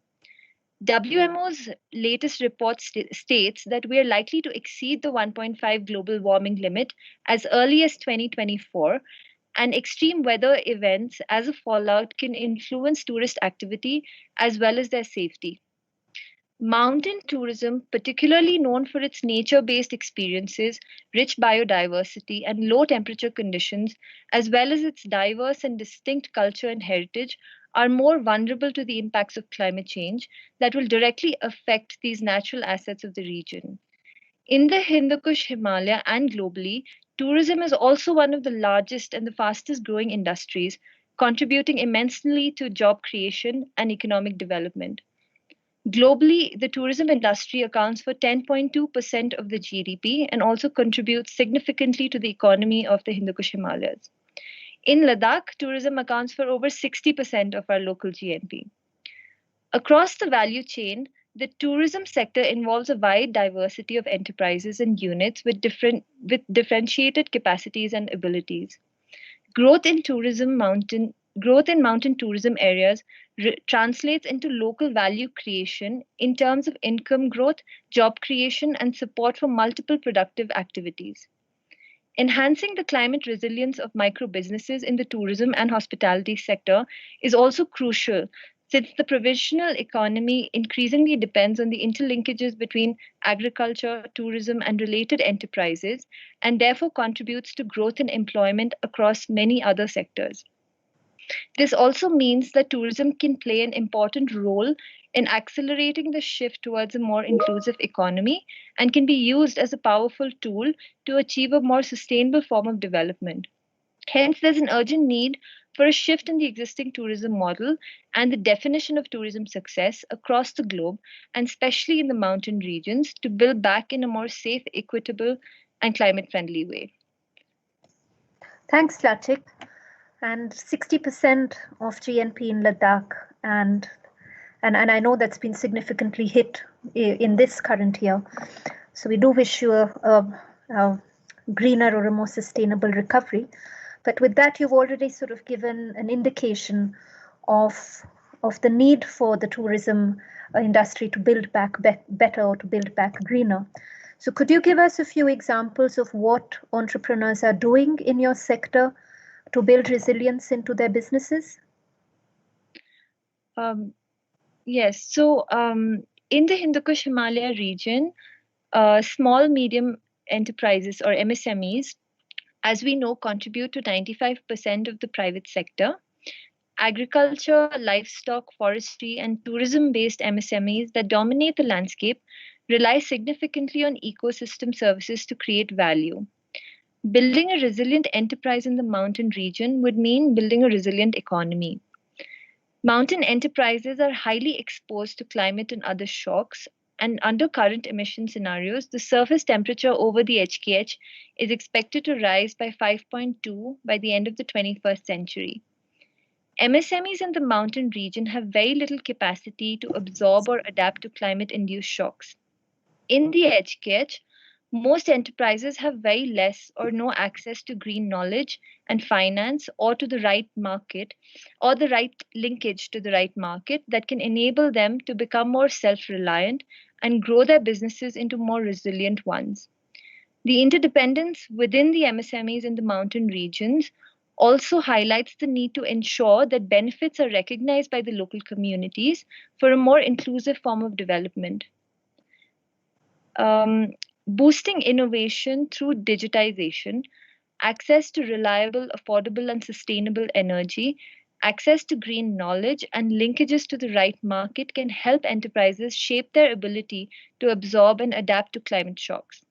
WMO's latest report states that we are likely to exceed the 1.5 global warming limit as early as 2024, and extreme weather events as a fallout can influence tourist activity as well as their safety. Mountain tourism, particularly known for its nature-based experiences, rich biodiversity, and low temperature conditions, as well as its diverse and distinct culture and heritage, are more vulnerable to the impacts of climate change that will directly affect these natural assets of the region. In the Hindu Kush Himalaya and globally, tourism is also one of the largest and the fastest growing industries, contributing immensely to job creation and economic development. Globally, the tourism industry accounts for 10.2% of the GDP and also contributes significantly to the economy of the Hindu Kush Himalayas. In Ladakh, tourism accounts for over 60% of our local GNP. Across the value chain, the tourism sector involves a wide diversity of enterprises and units with differentiated capacities and abilities. Growth in mountain tourism areas translates into local value creation in terms of income growth, job creation, and support for multiple productive activities. Enhancing the climate resilience of micro businesses in the tourism and hospitality sector is also crucial, since the provincial economy increasingly depends on the interlinkages between agriculture, tourism, and related enterprises, and therefore contributes to growth in employment across many other sectors. This also means that tourism can play an important role in accelerating the shift towards a more inclusive economy and can be used as a powerful tool to achieve a more sustainable form of development. Hence, there's an urgent need for a shift in the existing tourism model and the definition of tourism success across the globe, and especially in the mountain regions, to build back in a more safe, equitable, and climate-friendly way. Thanks, Lachik. And 60% of GNP in Ladakh, and I know that's been significantly hit in this current year. So we do wish you a greener or a more sustainable recovery. But with that, you've already sort of given an indication of the need for the tourism industry to build back better or to build back greener. So could you give us a few examples of what entrepreneurs are doing in your sector to build resilience into their businesses? Yes. So in the Hindu Kush Himalaya region, small, medium enterprises or MSMEs, as we know, contribute to 95% of the private sector. Agriculture, livestock, forestry, and tourism-based MSMEs that dominate the landscape rely significantly on ecosystem services to create value. Building a resilient enterprise in the mountain region would mean building a resilient economy. Mountain enterprises are highly exposed to climate and other shocks, and under current emission scenarios, the surface temperature over the HKH is expected to rise by 5.2 by the end of the 21st century. MSMEs in the mountain region have very little capacity to absorb or adapt to climate-induced shocks. In the HKH, most enterprises have very less or no access to green knowledge and finance, or to the right market, or the right linkage to the right market that can enable them to become more self-reliant and grow their businesses into more resilient ones. The interdependence within the MSMEs in the mountain regions also highlights the need to ensure that benefits are recognized by the local communities for a more inclusive form of development. Boosting innovation through digitization, access to reliable, affordable, and sustainable energy, access to green knowledge, and linkages to the right market can help enterprises shape their ability to absorb and adapt to climate shocks.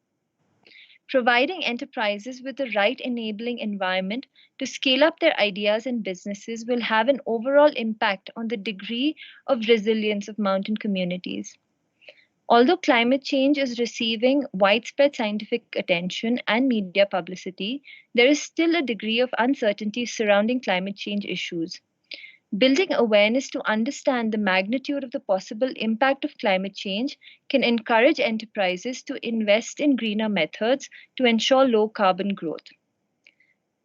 Providing enterprises with the right enabling environment to scale up their ideas and businesses will have an overall impact on the degree of resilience of mountain communities. Although climate change is receiving widespread scientific attention and media publicity, there is still a degree of uncertainty surrounding climate change issues. Building awareness to understand the magnitude of the possible impact of climate change can encourage enterprises to invest in greener methods to ensure low carbon growth.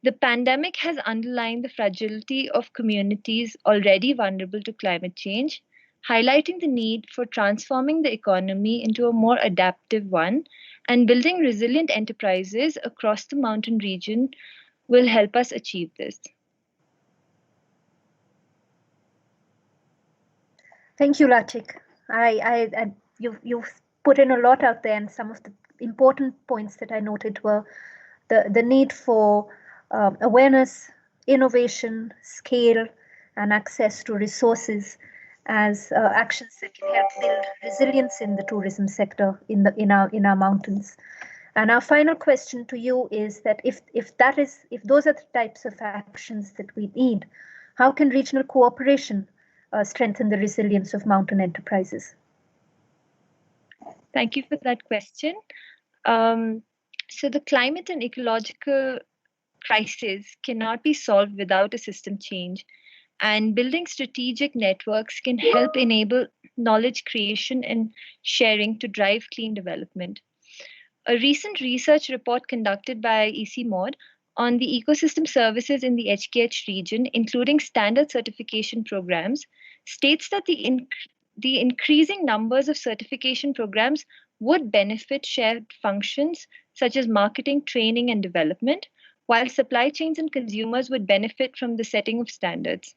The pandemic has underlined the fragility of communities already vulnerable to climate change, highlighting the need for transforming the economy into a more adaptive one, and building resilient enterprises across the mountain region will help us achieve this. Thank you, Lachik. You've put in a lot out there, and some of the important points that I noted were the need for awareness, innovation, scale, and access to resources as actions that can help build resilience in the tourism sector in our mountains. And our final question to you is that if those are the types of actions that we need, how can regional cooperation strengthen the resilience of mountain enterprises? Thank you for that question. So the climate and ecological crisis cannot be solved without a system change, and building strategic networks can help enable knowledge creation and sharing to drive clean development. A recent research report conducted by ICIMOD on the ecosystem services in the HKH region, including standard certification programs, states that the increasing numbers of certification programs would benefit shared functions such as marketing, training, and development, while supply chains and consumers would benefit from the setting of standards.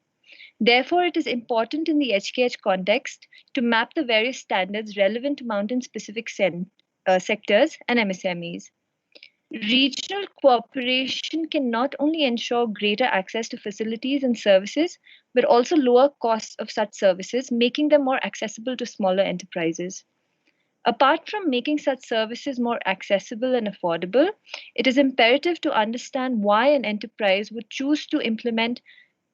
Therefore, it is important in the HKH context to map the various standards relevant to mountain-specific sectors and MSMEs. Regional cooperation can not only ensure greater access to facilities and services, but also lower costs of such services, making them more accessible to smaller enterprises. Apart from making such services more accessible and affordable, it is imperative to understand why an enterprise would choose to implement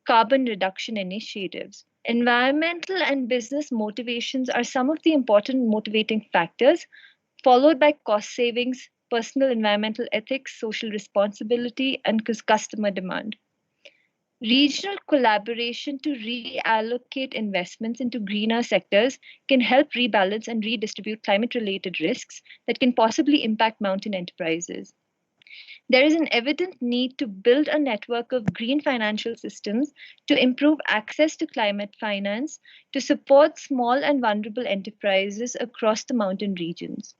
carbon reduction initiatives. Environmental and business motivations are some of the important motivating factors, followed by cost savings, personal environmental ethics, social responsibility, and customer demand. Regional collaboration to reallocate investments into greener sectors can help rebalance and redistribute climate-related risks that can possibly impact mountain enterprises. There is an evident need to build a network of green financial systems to improve access to climate finance to support small and vulnerable enterprises across the mountain regions.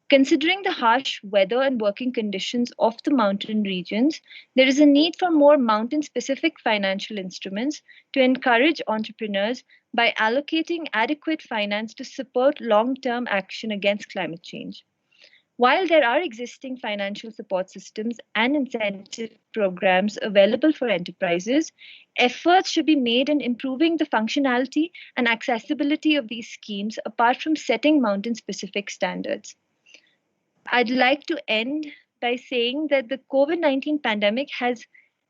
Considering the harsh weather and working conditions of the mountain regions, there is a need for more mountain-specific financial instruments to encourage entrepreneurs by allocating adequate finance to support long-term action against climate change. While there are existing financial support systems and incentive programs available for enterprises, efforts should be made in improving the functionality and accessibility of these schemes apart from setting mountain-specific standards. I'd like to end by saying that the COVID-19 pandemic has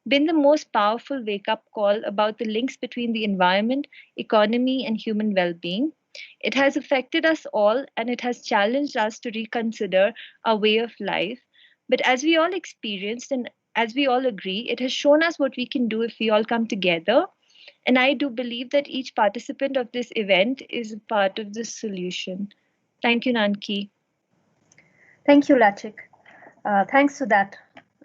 been the most powerful wake-up call about the links between the environment, economy, and human well-being. It has affected us all, and it has challenged us to reconsider our way of life. But as we all experienced and as we all agree, it has shown us what we can do if we all come together. And I do believe that each participant of this event is a part of the solution. Thank you, Nanki. Thank you, Lachik. Thanks for that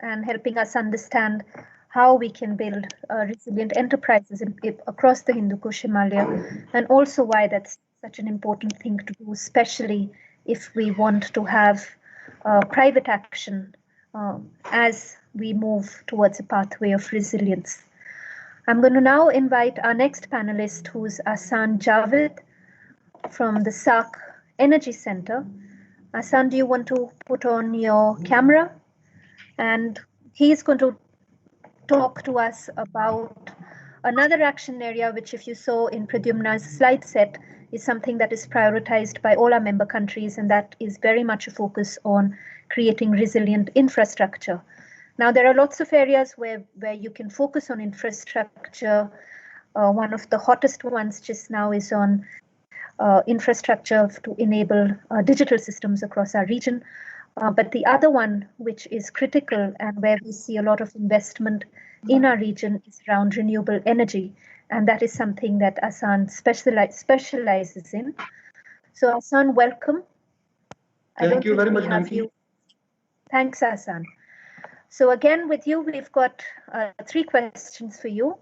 and helping us understand how we can build resilient enterprises across the Hindu Kush Himalaya, and also why that's such an important thing to do, especially if we want to have private action as we move towards a pathway of resilience. I'm going to now invite our next panelist, who's Ahsan Javed from the SARC Energy Center. Ahsan, do you want to put on your camera? And he's going to talk to us about another action area, which if you saw in Pradyumna's slide set, is something that is prioritized by all our member countries, and that is very much a focus on creating resilient infrastructure. Now, there are lots of areas where you can focus on infrastructure. One of the hottest ones just now is on infrastructure to enable digital systems across our region. But the other one, which is critical and where we see a lot of investment in our region, is around renewable energy. And that is something that Ahsan specializes in. So Ahsan, welcome. Thank you very much, Nanki. Thanks, Ahsan. So again, with you, we've got 3 questions for you.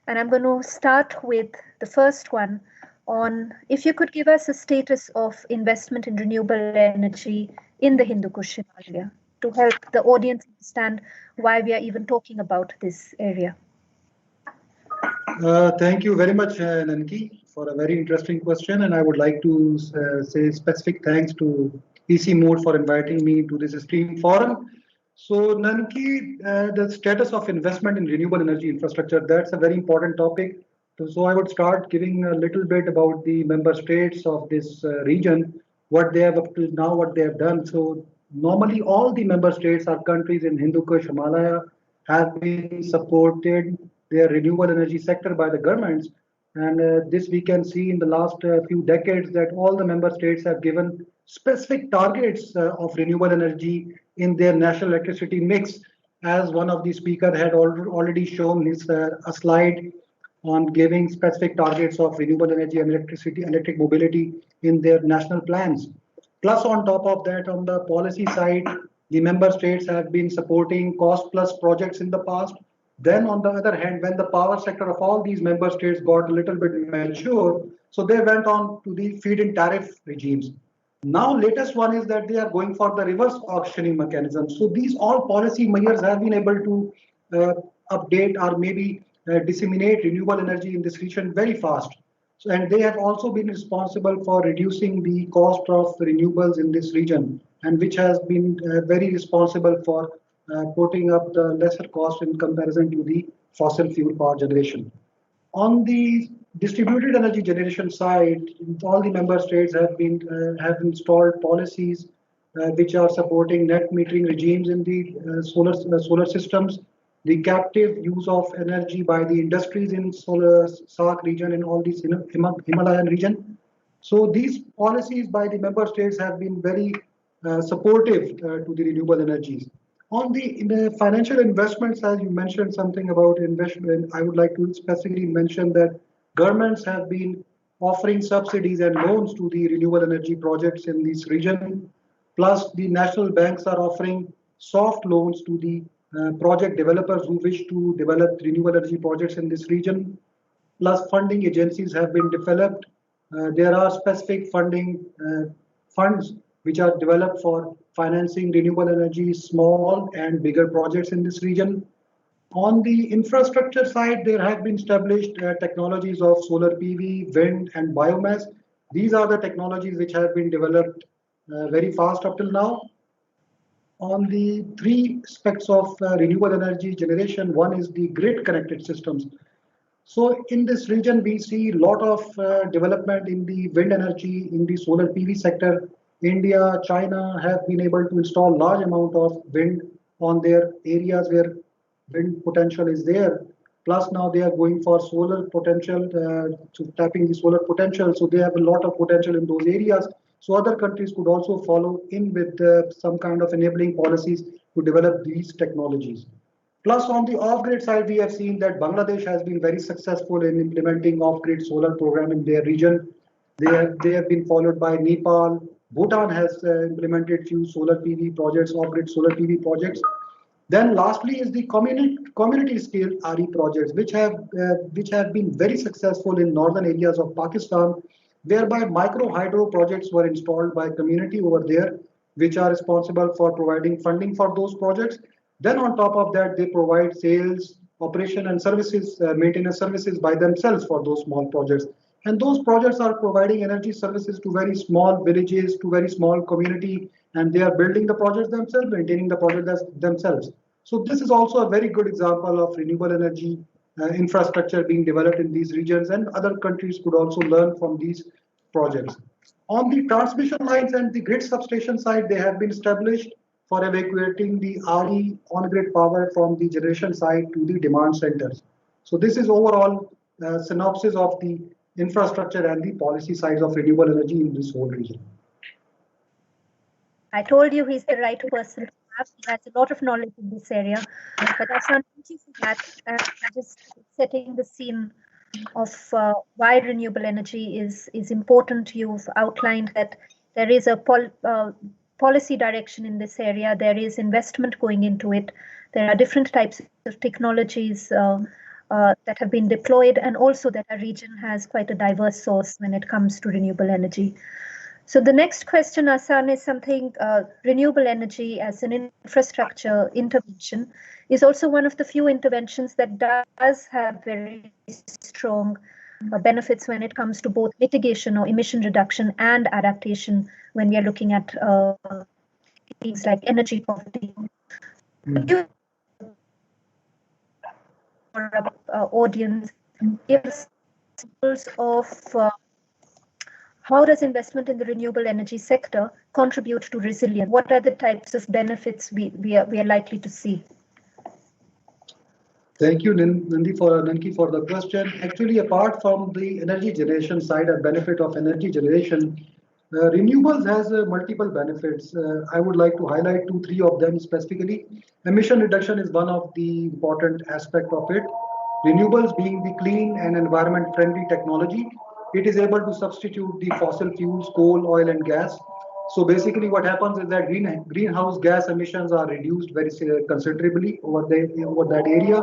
And I'm going to start with the first one on if you could give us a status of investment in renewable energy in the Hindu Kush Himalaya to help the audience understand why we are even talking about this area. Thank you very much, Nanki, for a very interesting question. And I would like to say specific thanks to ICIMOD for inviting me to this stream forum. So Nanki, the status of investment in renewable energy infrastructure, that's a very important topic. So I would start giving a little bit about the member states of this region, what they have up to now, what they have done. So normally all the member states or countries in Hindu Kush Himalaya have been supported their renewable energy sector by the governments. And this we can see in the last few decades that all the member states have given specific targets of renewable energy in their national electricity mix. As one of the speakers had already shown his a slide on giving specific targets of renewable energy and electric mobility in their national plans. Plus, on top of that, on the policy side, the member states have been supporting cost plus projects in the past. Then, on the other hand, when the power sector of all these member states got a little bit mature, so they went on to the feed-in tariff regimes. Now, latest one is that they are going for the reverse auctioning mechanism. So these all policy measures have been able to update or maybe disseminate renewable energy in this region very fast. So, and they have also been responsible for reducing the cost of renewables in this region, and which has been very responsible for putting up the lesser cost in comparison to the fossil fuel power generation. On the distributed energy generation side, all the member states have installed policies which are supporting net metering regimes in the solar systems, the captive use of energy by the industries in solar SAARC region and all these Himalayan region. So these policies by the member states have been very supportive to the renewable energies. On in the financial investments, as you mentioned something about investment, I would like to specifically mention that governments have been offering subsidies and loans to the renewable energy projects in this region. Plus, the national banks are offering soft loans to the project developers who wish to develop renewable energy projects in this region. Plus, funding agencies have been developed. There are specific funding funds which are developed for financing renewable energy, small and bigger projects in this region. On the infrastructure side, there have been established technologies of solar PV, wind, and biomass. These are the technologies which have been developed very fast up till now. On the 3 aspects of renewable energy generation, one is the grid connected systems. So in this region, we see a lot of development in the wind energy, in the solar PV sector. India, China have been able to install large amount of wind on their areas where wind potential is there. Plus now they are going for solar potential, to tapping the solar potential. So they have a lot of potential in those areas. So other countries could also follow in with some kind of enabling policies to develop these technologies. Plus on the off-grid side, we have seen that Bangladesh has been very successful in implementing off-grid solar program in their region. They have been followed by Nepal. Bhutan has implemented few solar PV projects, off-grid solar PV projects. Then lastly is the community scale RE projects, which have been very successful in northern areas of Pakistan, whereby micro hydro projects were installed by community over there, which are responsible for providing funding for those projects. Then on top of that, they provide sales, operation and services, maintenance services by themselves for those small projects. And those projects are providing energy services to very small villages, to very small community, and they are building the projects themselves, maintaining the projects themselves. So this is also a very good example of renewable energy infrastructure being developed in these regions, and other countries could also learn from these projects. On the transmission lines and the grid substation side, they have been established for evacuating the RE on-grid power from the generation side to the demand centers. So this is overall synopsis of the infrastructure and the policy sides of renewable energy in this whole region. I told you he's the right person to have. He has a lot of knowledge in this area. But Aslan, thank you for that. Just setting the scene of why renewable energy is important. You've outlined that there is a policy direction in this area. There is investment going into it. There are different types of technologies that have been deployed, and also that our region has quite a diverse source when it comes to renewable energy. So the next question, Asan, is something renewable energy as an infrastructure intervention is also one of the few interventions that does have very strong benefits when it comes to both mitigation or emission reduction and adaptation when we are looking at things like energy poverty. For our audience, give examples of how does investment in the renewable energy sector contribute to resilience? What are the types of benefits we are likely to see? Thank you, Nanki, for the question. Actually, apart from the energy generation side and benefit of energy generation, renewables has multiple benefits. I would like to highlight 2-3 of them specifically. Emission reduction is one of the important aspect of it. Renewables being the clean and environment-friendly technology, it is able to substitute the fossil fuels, coal, oil, and gas. So basically, what happens is that greenhouse gas emissions are reduced very considerably over that area.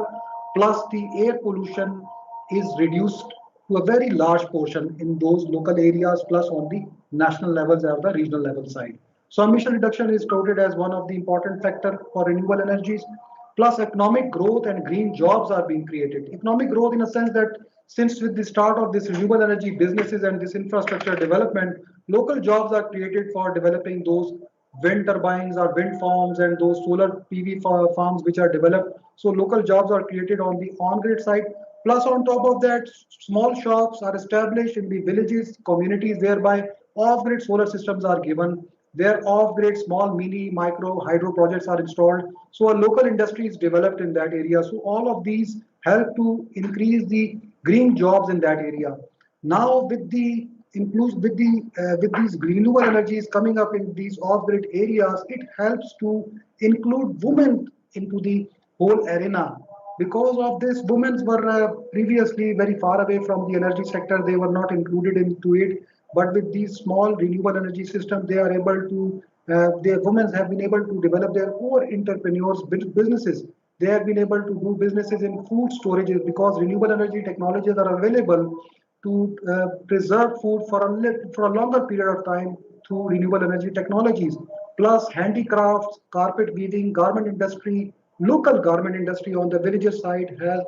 Plus, the air pollution is reduced to a very large portion in those local areas, plus on the national levels or the regional level side. So emission reduction is touted as one of the important factors for renewable energies. Plus, economic growth and green jobs are being created. Economic growth in a sense that since with the start of this renewable energy businesses and this infrastructure development, local jobs are created for developing those wind turbines or wind farms and those solar PV farms which are developed. So local jobs are created on the on-grid side. Plus, on top of that, small shops are established in the villages, communities, whereby off-grid solar systems are given, where off-grid small, mini, micro, hydro projects are installed. So a local industry is developed in that area. So all of these help to increase the green jobs in that area. Now, with these renewable energies coming up in these off-grid areas, it helps to include women into the whole arena. Because of this, women were previously very far away from the energy sector. They were not included into it. But with these small renewable energy systems, they are able to, their women have been able to develop their own entrepreneurs businesses. They have been able to do businesses in food storages because renewable energy technologies are available to preserve food for a longer period of time through renewable energy technologies. Plus handicrafts, carpet weaving, garment industry, local garment industry on the villages side has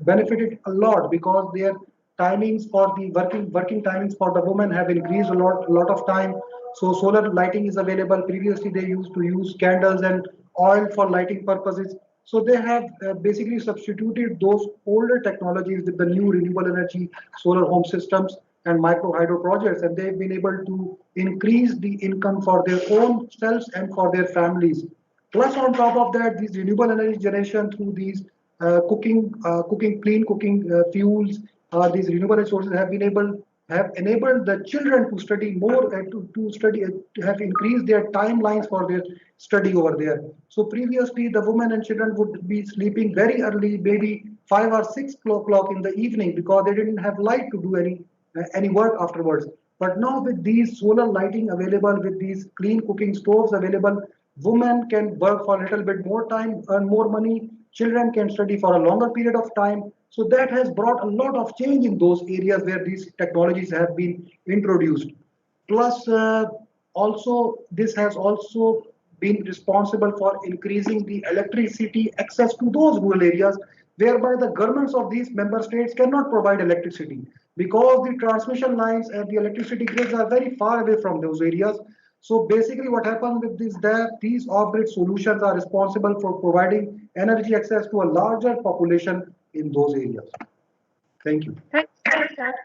benefited a lot because their timings for the working timings for the women have increased a lot of time. So solar lighting is available. Previously they used to use candles and oil for lighting purposes. So they have basically substituted those older technologies with the new renewable energy solar home systems and micro hydro projects, and they've been able to increase the income for their own selves and for their families. Plus, on top of that, these renewable energy generation through these clean cooking fuels, these renewable sources have enabled the children to study more and to have increased their timelines for their study over there. So previously, the women and children would be sleeping very early, maybe 5 or 6 o'clock in the evening because they didn't have light to do any work afterwards. But now with these solar lighting available, with these clean cooking stoves available, women can work for a little bit more time, earn more money. Children can study for a longer period of time. So that has brought a lot of change in those areas where these technologies have been introduced. Plus, also this has also been responsible for increasing the electricity access to those rural areas whereby the governments of these member states cannot provide electricity because the transmission lines and the electricity grids are very far away from those areas. So basically what happens with this, that these off-grid solutions are responsible for providing energy access to a larger population in those areas. Thank you. Thanks for that.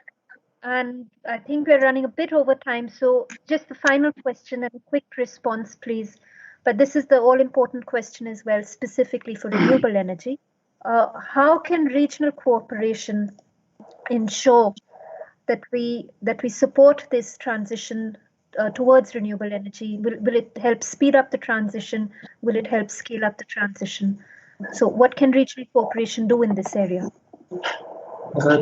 And I think we're running a bit over time. So just the final question and a quick response, please. But this is the all-important question as well, specifically for renewable energy. How can regional cooperation ensure that we support this transition towards renewable energy? Will it help speed up the transition? Will it help scale up the transition? So what can regional cooperation do in this area?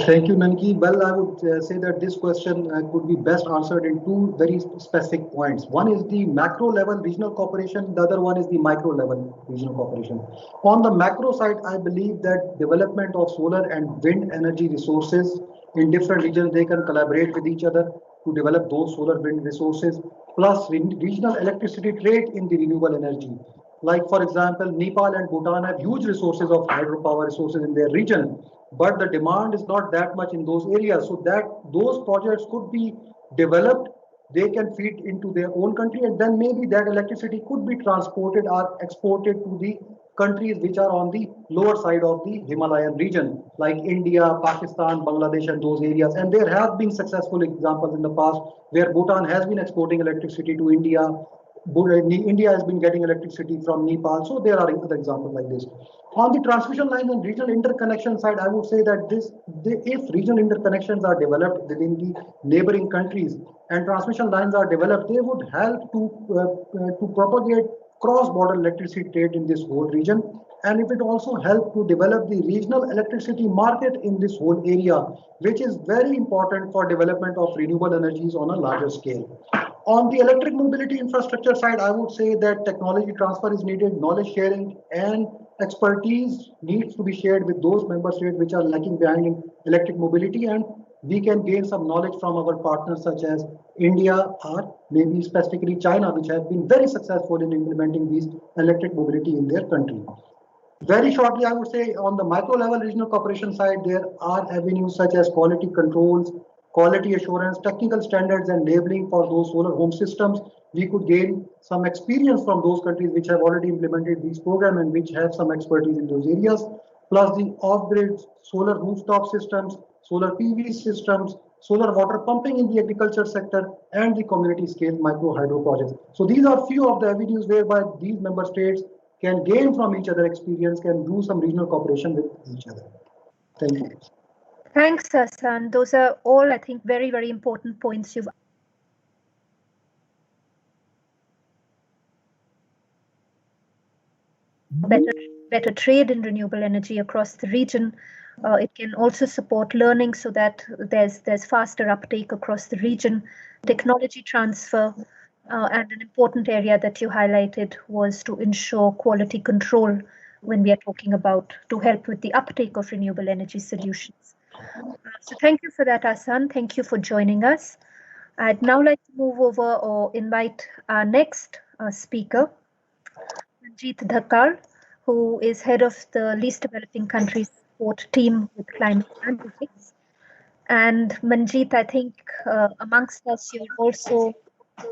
Thank you, Nanki. Well, I would say that this question could be best answered in two very specific points. One is the macro level regional cooperation. The other one is the micro level regional cooperation. On the macro side, I believe that development of solar and wind energy resources in different regions, they can collaborate with each other to develop those solar wind resources, plus regional electricity trade in the renewable energy. Like, for example, Nepal and Bhutan have huge resources of hydropower resources in their region, but the demand is not that much in those areas. So that those projects could be developed, they can feed into their own country, and then maybe that electricity could be transported or exported to the countries which are on the lower side of the Himalayan region, like India, Pakistan, Bangladesh, and those areas. And there have been successful examples in the past where Bhutan has been exporting electricity to India. India has been getting electricity from Nepal. So there are other examples like this. On the transmission lines and regional interconnection side, I would say that if regional interconnections are developed within the neighboring countries and transmission lines are developed, they would help to propagate cross-border electricity trade in this whole region. And it would also help to develop the regional electricity market in this whole area, which is very important for development of renewable energies on a larger scale. On the electric mobility infrastructure side, I would say that technology transfer is needed, knowledge sharing and expertise needs to be shared with those member states which are lagging behind in electric mobility, and we can gain some knowledge from our partners such as India or maybe specifically China, which have been very successful in implementing these electric mobility in their country. Very shortly, I would say on the micro level regional cooperation side, there are avenues such as quality controls, quality assurance, technical standards, and labeling for those solar home systems. We could gain some experience from those countries which have already implemented these programs and which have some expertise in those areas, plus the off-grid solar rooftop systems, solar PV systems, solar water pumping in the agriculture sector, and the community scale micro hydro projects. So these are few of the avenues whereby these member states can gain from each other experience, can do some regional cooperation with each other. Thank you. Thanks, Hassan. Those are all, I think, very, very important points you've better trade in renewable energy across the region. It can also support learning so that there's faster uptake across the region, technology transfer, and an important area that you highlighted was to ensure quality control when we are talking about to help with the uptake of renewable energy solutions. So thank you for that, Hassan. Thank you for joining us. I'd now like to move over or invite our next speaker, Manjeet Dhakkar, who is head of the Least Developing Countries Support Team with Climate Analytics. And Manjeet, I think amongst us, you're also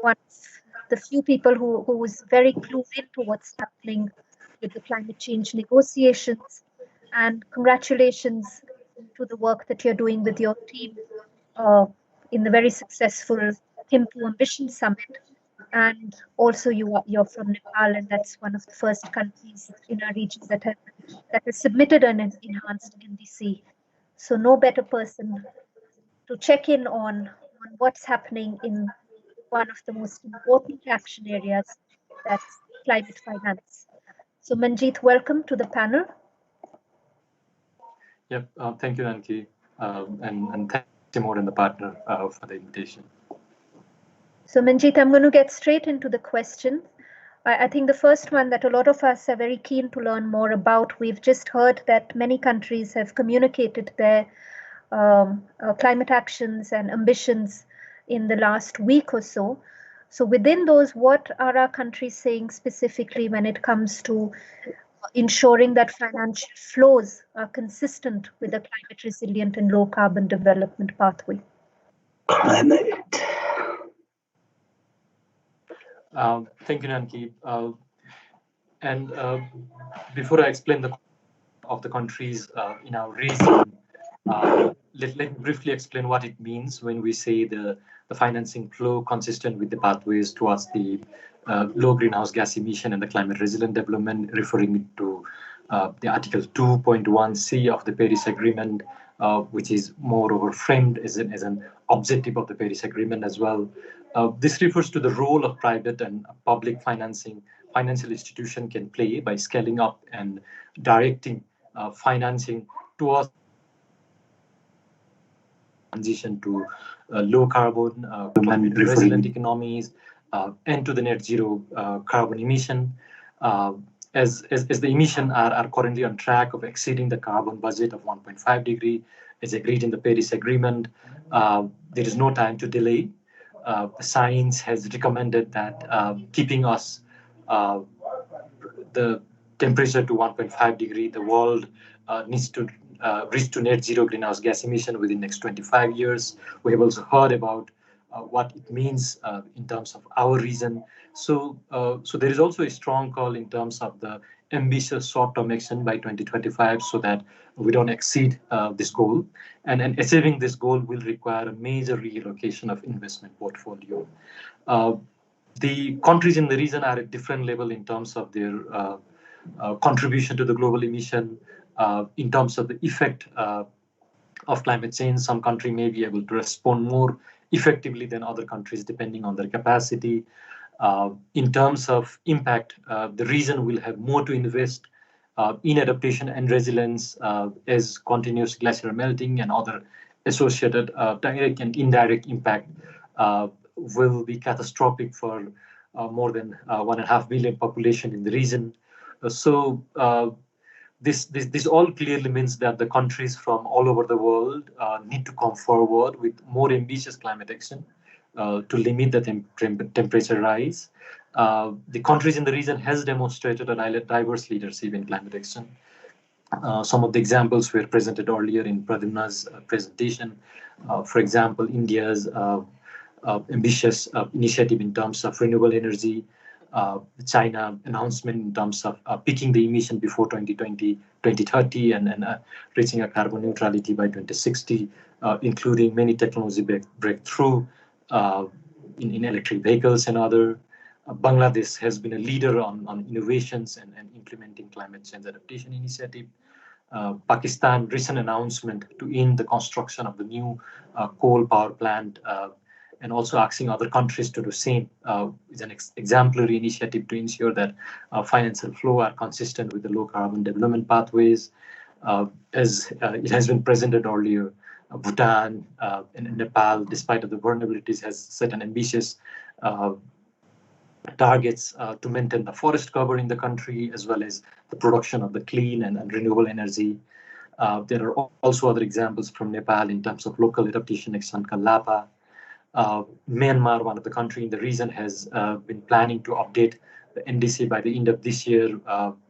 one of the few people who is very clued into what's happening with the climate change negotiations. And congratulations to the work that you're doing with your team in the very successful Thimphu Ambition Summit. And also you're from Nepal, and that's one of the first countries in our region that has submitted an enhanced NDC. So no better person to check in on what's happening in one of the most important action areas, that's climate finance. So Manjeet, welcome to the panel. Yep, thank you, Nanki, and thank ICIMOD and the partner for the invitation. So Manjeet, I'm going to get straight into the question. I think the first one that a lot of us are very keen to learn more about, we've just heard that many countries have communicated their climate actions and ambitions in the last week or so. So within those, what are our countries saying specifically when it comes to ensuring that financial flows are consistent with a climate resilient and low carbon development pathway? Thank you, Nanki. And before I explain of the countries in our region, let me briefly explain what it means when we say the financing flow consistent with the pathways towards the low greenhouse gas emission and the climate resilient development, referring to the Article 2.1c of the Paris Agreement, which is moreover framed as an objective of the Paris Agreement as well. This refers to the role of private and public financial institution can play by scaling up and directing financing towards transition to low carbon, climate resilient economies, and to the net zero carbon emission. As the emissions are currently on track of exceeding the carbon budget of 1.5 degree, as agreed in the Paris Agreement, there is no time to delay. Science has recommended that keeping us the temperature to 1.5 degree, the world needs to reach to net zero greenhouse gas emission within the next 25 years. We have also heard about what it means in terms of our region. So there is also a strong call in terms of the ambitious short-term action by 2025 so that we don't exceed this goal. And achieving this goal will require a major reallocation of investment portfolio. The countries in the region are at different level in terms of their contribution to the global emission, in terms of the effect of climate change. Some country may be able to respond more effectively than other countries depending on their capacity. In terms of impact, the region will have more to invest in adaptation and resilience as continuous glacier melting and other associated direct and indirect impact will be catastrophic for more than 1.5 billion population in the region. This all clearly means that the countries from all over the world need to come forward with more ambitious climate action to limit the temperature rise. The countries in the region has demonstrated a diverse leadership in climate action. Some of the examples were presented earlier in Pradyumna's presentation. For example, India's ambitious initiative in terms of renewable energy, China announcement in terms of peaking the emission before 2030 and reaching a carbon neutrality by 2060, including many technology breakthrough in electric vehicles and other. Bangladesh has been a leader on innovations and implementing climate change adaptation initiative. Pakistan recent announcement to end the construction of the new coal power plant and also asking other countries to do the same is an exemplary initiative to ensure that financial flow are consistent with the low carbon development pathways. As it has been presented earlier, Bhutan and Nepal, despite of the vulnerabilities, has set an ambitious targets to maintain the forest cover in the country, as well as the production of the clean and renewable energy. There are also other examples from Nepal in terms of local adaptation action, Kalapa. Myanmar, one of the countries in the region, has been planning to update the NDC by the end of this year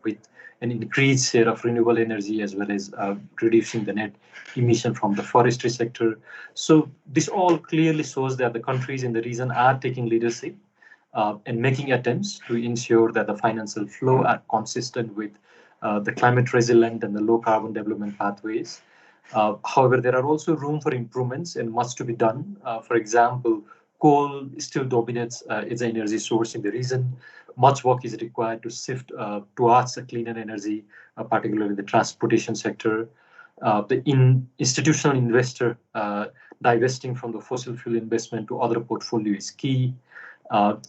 with an increased share of renewable energy, as well as reducing the net emission from the forestry sector. So this all clearly shows that the countries in the region are taking leadership and making attempts to ensure that the financial flow are consistent with the climate resilient and the low carbon development pathways. However, there are also room for improvements and much to be done. For example, coal still dominates as an energy source in the region. Much work is required to shift towards a cleaner energy, particularly the transportation sector. The institutional investor divesting from the fossil fuel investment to other portfolio is key.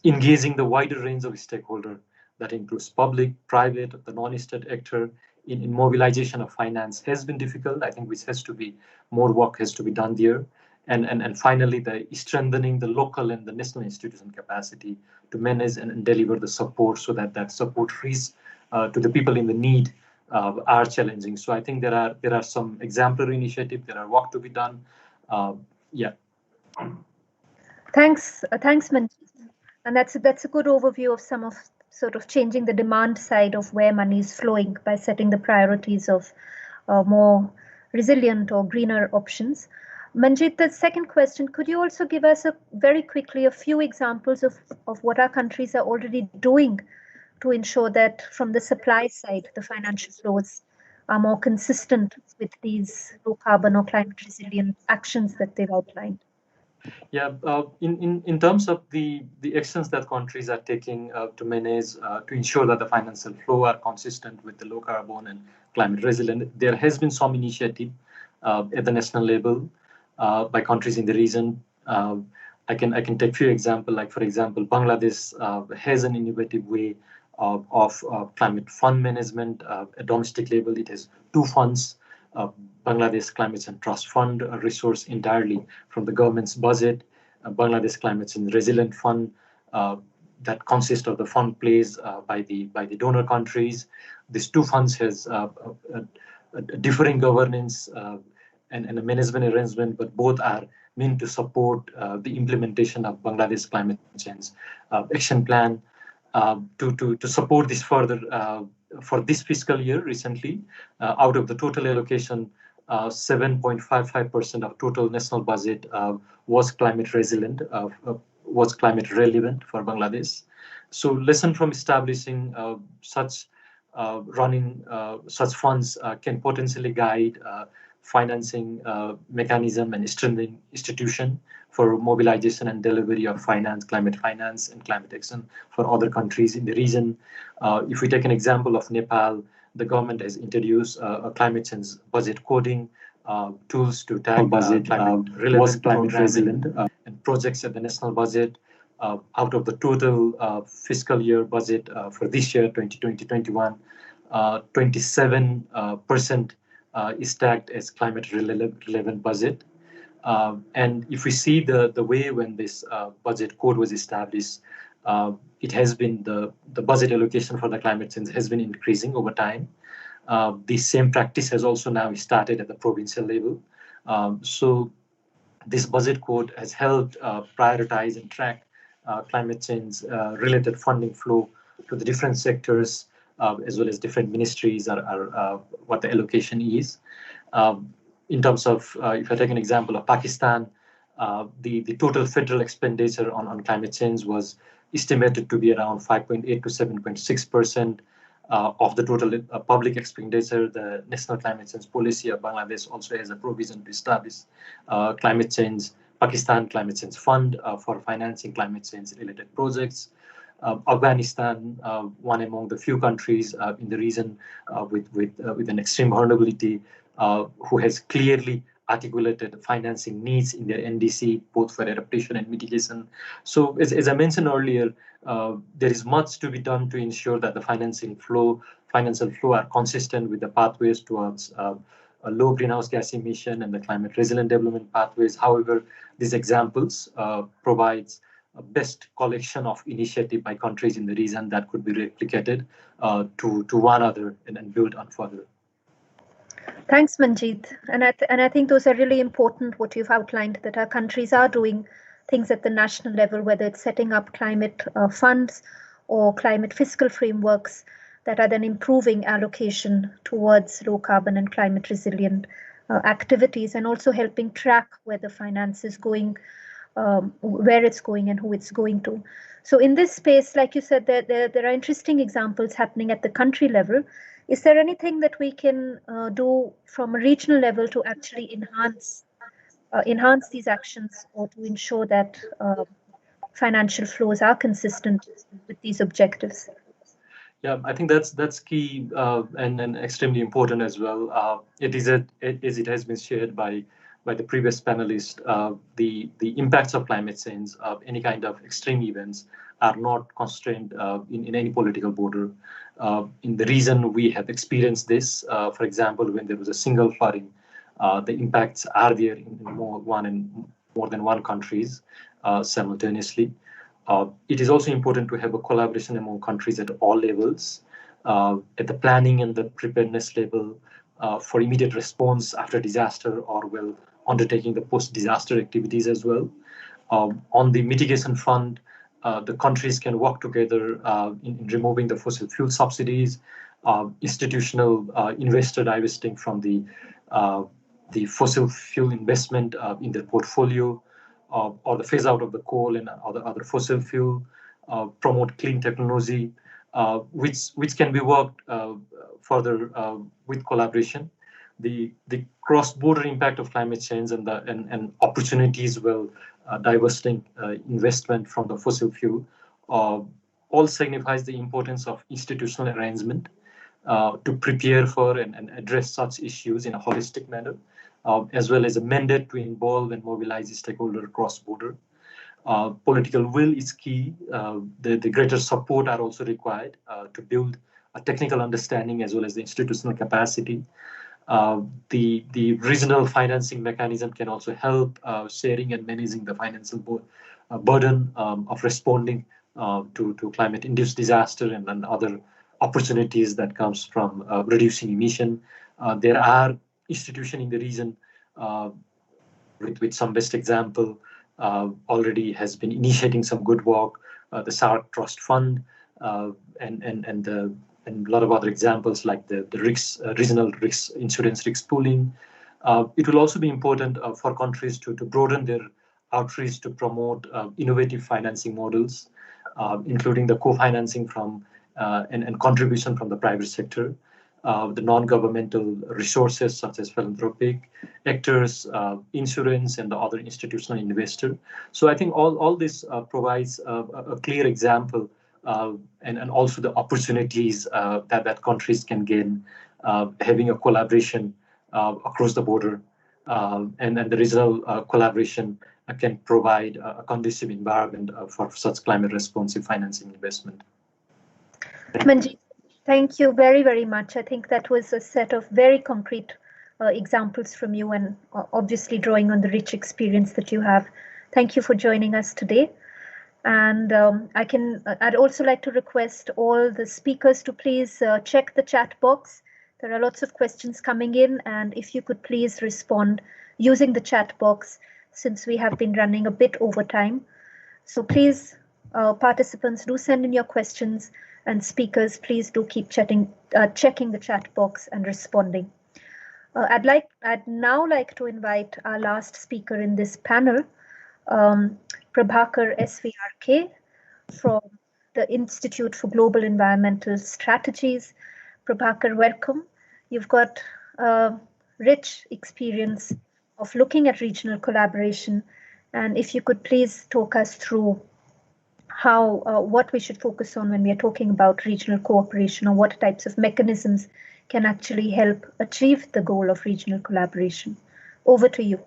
Engaging the wider range of stakeholders that includes public, private, the non-state actor in mobilization of finance has been difficult. I think which has to be more work has to be done there. And finally, the strengthening the local and the national institution capacity to manage and deliver the support so that support reaches to the people in the need are challenging. So I think there are some exemplary initiatives. There are work to be done. Yeah. Thanks, Manjeet. And that's a good overview of some of sort of changing the demand side of where money is flowing by setting the priorities of more resilient or greener options. Manjeet, the second question, could you also give us very quickly a few examples of what our countries are already doing to ensure that from the supply side, the financial flows are more consistent with these low carbon or climate resilient actions that they've outlined? Yeah, in terms of the actions that countries are taking to manage, to ensure that the financial flow are consistent with the low carbon and climate resilient, there has been some initiative at the national level by countries in the region. I can take few examples, like for example, Bangladesh has an innovative way of climate fund management at domestic level. It has two funds, Bangladesh Climate Change Trust Fund, a resource entirely from the government's budget, Bangladesh Climate Change Resilient Fund, that consists of the fund placed by the donor countries. These two funds has a differing governance and a management arrangement, but both are meant to support the implementation of Bangladesh Climate Change Action Plan. To support this further for this fiscal year recently, out of the total allocation, 7.55% of total national budget was climate resilient, was climate relevant for Bangladesh. So lesson from establishing such running such funds can potentially guide financing mechanism and strengthening institution for mobilization and delivery of climate finance and climate action for other countries in the region. If we take an example of Nepal, the government has introduced a climate change budget coding tools to tag budget climate resilient and projects at the national budget. Out of the total fiscal year budget for this year, 2020-21, 27% is tagged as climate relevant budget. And if we see the way when this budget code was established, it has been the budget allocation for the climate change has been increasing over time. The same practice has also now started at the provincial level. So this budget code has helped prioritize and track climate change related funding flow to the different sectors as well as different ministries are what the allocation is. In terms of, if I take an example of Pakistan, the total federal expenditure on climate change was estimated to be around 5.8 to 7.6% of the total public expenditure. The National Climate Change Policy of Bangladesh also has a provision to establish Pakistan Climate Change Fund for financing climate change related projects. Afghanistan, one among the few countries in the region with an extreme vulnerability, who has clearly articulated financing needs in their NDC, both for adaptation and mitigation. So as I mentioned earlier, there is much to be done to ensure that the financial flow are consistent with the pathways towards a low greenhouse gas emission and the climate resilient development pathways. However, these examples provides a best collection of initiative by countries in the region that could be replicated to one another and build on further. Thanks, Manjeet. And I think those are really important, what you've outlined, that our countries are doing things at the national level, whether it's setting up climate funds or climate fiscal frameworks that are then improving allocation towards low carbon and climate resilient activities, and also helping track where the finance is going, where it's going and who it's going to. So in this space, like you said, there are interesting examples happening at the country level. Is there anything that we can do from a regional level to actually enhance these actions, or to ensure that financial flows are consistent with these objectives? Yeah, I think that's key and extremely important as well. It has been shared by the previous panelists. The impacts of climate change, any kind of extreme events, are not constrained in any political border. In the region, we have experienced this. For example, when there was a single flooding, the impacts are there in more than one countries simultaneously. It is also important to have a collaboration among countries at all levels, at the planning and the preparedness level for immediate response after disaster, or undertaking the post-disaster activities as well. On the mitigation front, the countries can work together in removing the fossil fuel subsidies, institutional investor divesting from the fossil fuel investment in their portfolio, or the phase out of the coal and other fossil fuel, promote clean technology, which can be worked further with collaboration. The cross-border impact of climate change and opportunities divesting investment from the fossil fuel all signifies the importance of institutional arrangement to prepare for and address such issues in a holistic manner, as well as a mandate to involve and mobilize stakeholders cross-border. Political will is key. The greater support are also required to build a technical understanding as well as the institutional capacity. The regional financing mechanism can also help sharing and managing the financial burden of responding to climate-induced disaster and other opportunities that comes from reducing emission. There are institutions in the region with some best example already has been initiating some good work. The SARC Trust Fund and a lot of other examples like the regional insurance risk pooling. It will also be important for countries to broaden their outreach to promote innovative financing models, including the co-financing from and contribution from the private sector, the non-governmental resources such as philanthropic actors, insurance, and the other institutional investor. So I think all this provides a clear example and also the opportunities that countries can gain having a collaboration across the border, and the regional collaboration can provide a conducive environment for such climate responsive financing investment. Manjeet, thank you very, very much. I think that was a set of very concrete examples from you, and obviously drawing on the rich experience that you have. Thank you for joining us today. And I'd also like to request all the speakers to please check the chat box. There are lots of questions coming in, and if you could please respond using the chat box, since we have been running a bit over time. So please, participants, do send in your questions, and speakers, please do keep checking the chat box and responding. I'd now like to invite our last speaker in this panel, Prabhakar SVRK from the Institute for Global Environmental Strategies. Prabhakar, welcome. You've got rich experience of looking at regional collaboration, and if you could please talk us through how what we should focus on when we are talking about regional cooperation, or what types of mechanisms can actually help achieve the goal of regional collaboration. Over to you.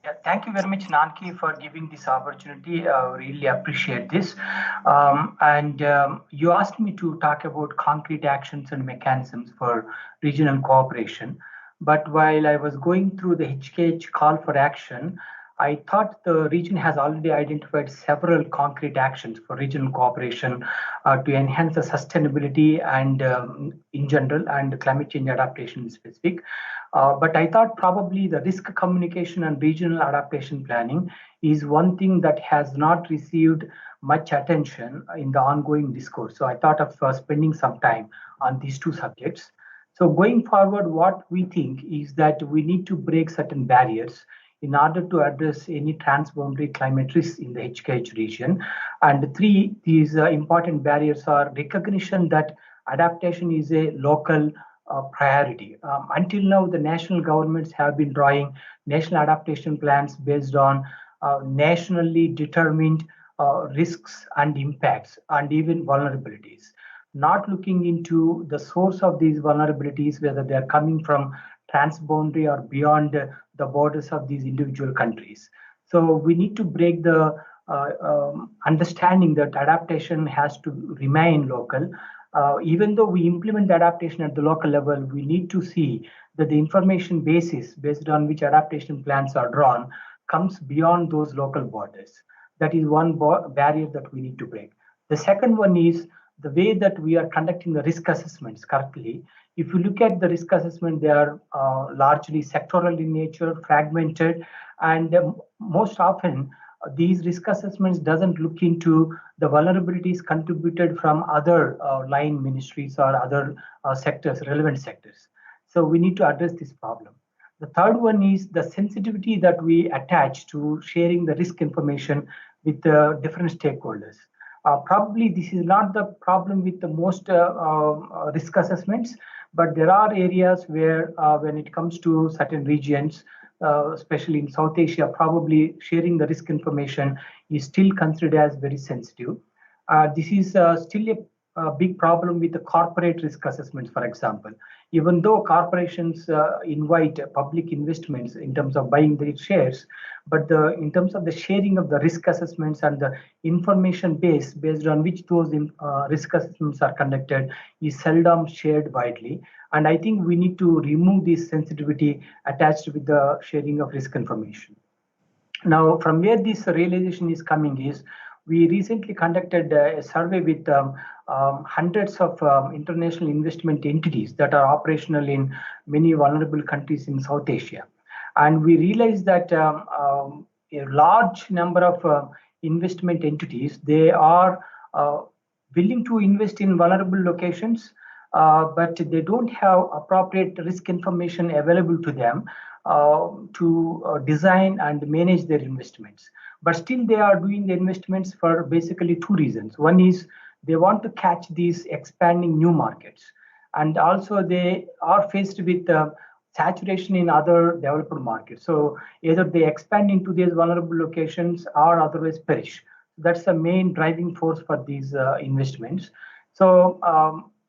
Yeah, thank you very much, Nanki, for giving this opportunity. Really appreciate this. You asked me to talk about concrete actions and mechanisms for regional cooperation. But while I was going through the HKH call for action, I thought the region has already identified several concrete actions for regional cooperation to enhance the sustainability and in general, and climate change adaptation in specific. But I thought probably the risk communication and regional adaptation planning is one thing that has not received much attention in the ongoing discourse. So I thought of spending some time on these two subjects. So going forward, what we think is that we need to break certain barriers in order to address any transboundary climate risks in the HKH region. And these important barriers are recognition that adaptation is a local priority. Until now, the national governments have been drawing national adaptation plans based on nationally determined risks and impacts and even vulnerabilities, not looking into the source of these vulnerabilities, whether they are coming from transboundary or beyond the borders of these individual countries. So we need to break the understanding that adaptation has to remain local. Even though we implement the adaptation at the local level, we need to see that the information basis based on which adaptation plans are drawn comes beyond those local borders. That is one barrier that we need to break. The second one is the way that we are conducting the risk assessments currently. If you look at the risk assessment, they are largely sectoral in nature, fragmented, and most often these risk assessments doesn't look into the vulnerabilities contributed from other line ministries or other sectors, relevant sectors. So we need to address this problem. The third one is the sensitivity that we attach to sharing the risk information with different stakeholders. Probably this is not the problem with the most risk assessments, but there are areas where when it comes to certain regions, especially in South Asia, probably sharing the risk information is still considered as very sensitive. This is still a big problem with the corporate risk assessments, for example. even though corporations invite public investments in terms of buying their shares, but in terms of the sharing of the risk assessments and the information base based on which those risk assessments are conducted is seldom shared widely. And I think we need to remove this sensitivity attached with the sharing of risk information. Now, from where this realization is coming is, we recently conducted a survey with hundreds of international investment entities that are operational in many vulnerable countries in South Asia. And we realized that a large number of investment entities, they are willing to invest in vulnerable locations, but they don't have appropriate risk information available to them to design and manage their investments. But still they are doing the investments for basically two reasons. One is they want to catch these expanding new markets. And also they are faced with saturation in other developed markets. So either they expand into these vulnerable locations or otherwise perish. That's the main driving force for these investments. So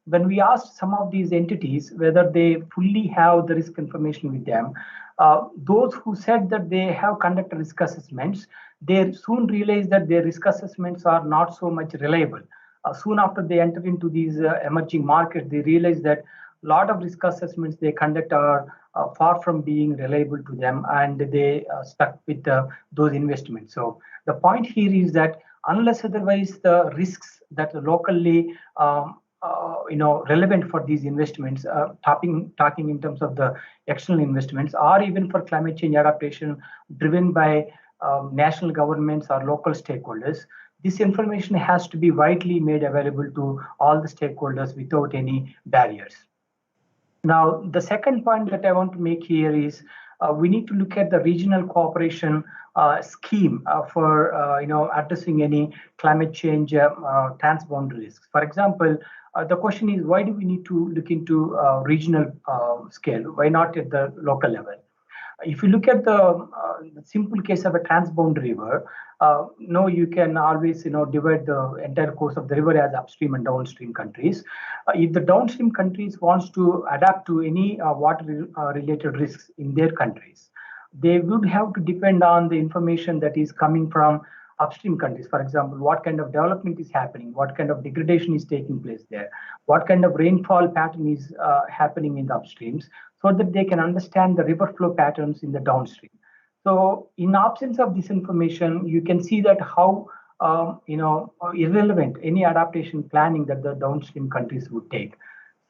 when we asked some of these entities whether they fully have the risk information with them, those who said that they have conducted risk assessments, they soon realized that their risk assessments are not so much reliable. Soon after they enter into these emerging markets, they realize that a lot of risk assessments they conduct are far from being reliable to them, and they stuck with those investments. So the point here is that unless otherwise the risks that are locally relevant for these investments, talking in terms of the external investments, or even for climate change adaptation driven by national governments or local stakeholders, this information has to be widely made available to all the stakeholders without any barriers. Now, the second point that I want to make here is we need to look at the regional cooperation scheme for addressing any climate change transboundary risks. For example, the question is, why do we need to look into regional scale? Why not at the local level? If you look at the simple case of a transboundary river, no, you can always divide the entire course of the river as upstream and downstream countries. If the downstream countries wants to adapt to any water related risks in their countries, they would have to depend on the information that is coming from upstream countries. For example, what kind of development is happening, what kind of degradation is taking place there, what kind of rainfall pattern is happening in the upstreams, so that they can understand the river flow patterns in the downstream. So in absence of this information, you can see that how irrelevant any adaptation planning that the downstream countries would take.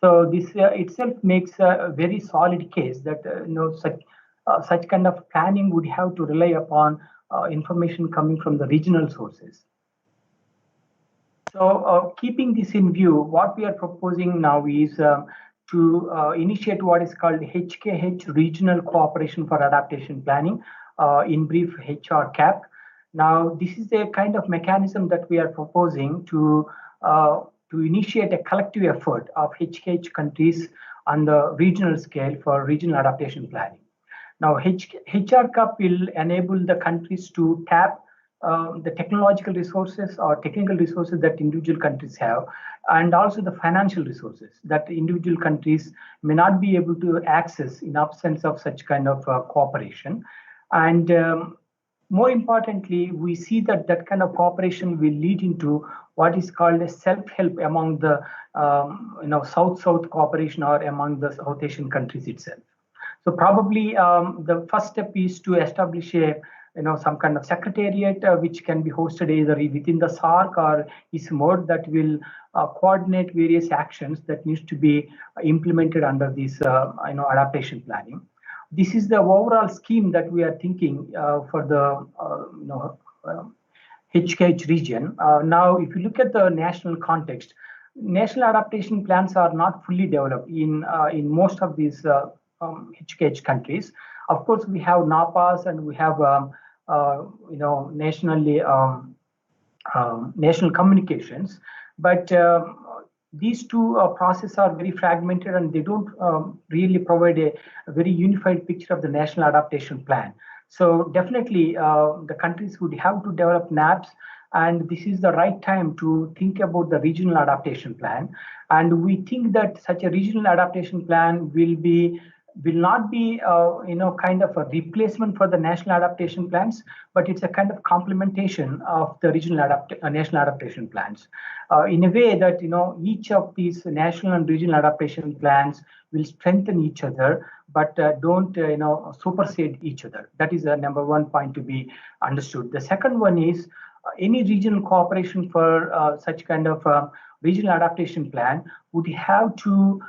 So this itself makes a very solid case that such kind of planning would have to rely upon information coming from the regional sources. So keeping this in view, what we are proposing now is to initiate what is called HKH, Regional Cooperation for Adaptation Planning, in brief HRCAP. Now, this is a kind of mechanism that we are proposing to initiate a collective effort of HKH countries on the regional scale for regional adaptation planning. Now, HRCAP will enable the countries to tap the technological resources or technical resources that individual countries have, and also the financial resources that individual countries may not be able to access in absence of such kind of cooperation. And more importantly, we see that that kind of cooperation will lead into what is called a self-help among the South-South cooperation or among the South Asian countries itself. So probably the first step is to establish a some kind of secretariat which can be hosted either within the SAARC or ICIMOD that will coordinate various actions that needs to be implemented under this adaptation planning. This is the overall scheme that we are thinking for the HKH region. Now, if you look at the national context, national adaptation plans are not fully developed in most of these HKH countries. Of course, we have NAPAs and we have national communications, but these two processes are very fragmented and they don't really provide a very unified picture of the national adaptation plan. So definitely the countries would have to develop NAPs And this is the right time to think about the regional adaptation plan. And we think that such a regional adaptation plan will not be kind of a replacement for the national adaptation plans, but it's a kind of complementation of the regional national adaptation plans, in a way that each of these national and regional adaptation plans will strengthen each other, but don't supersede each other. That is the number one point to be understood. The second one is any regional cooperation for such kind of regional adaptation plan would have to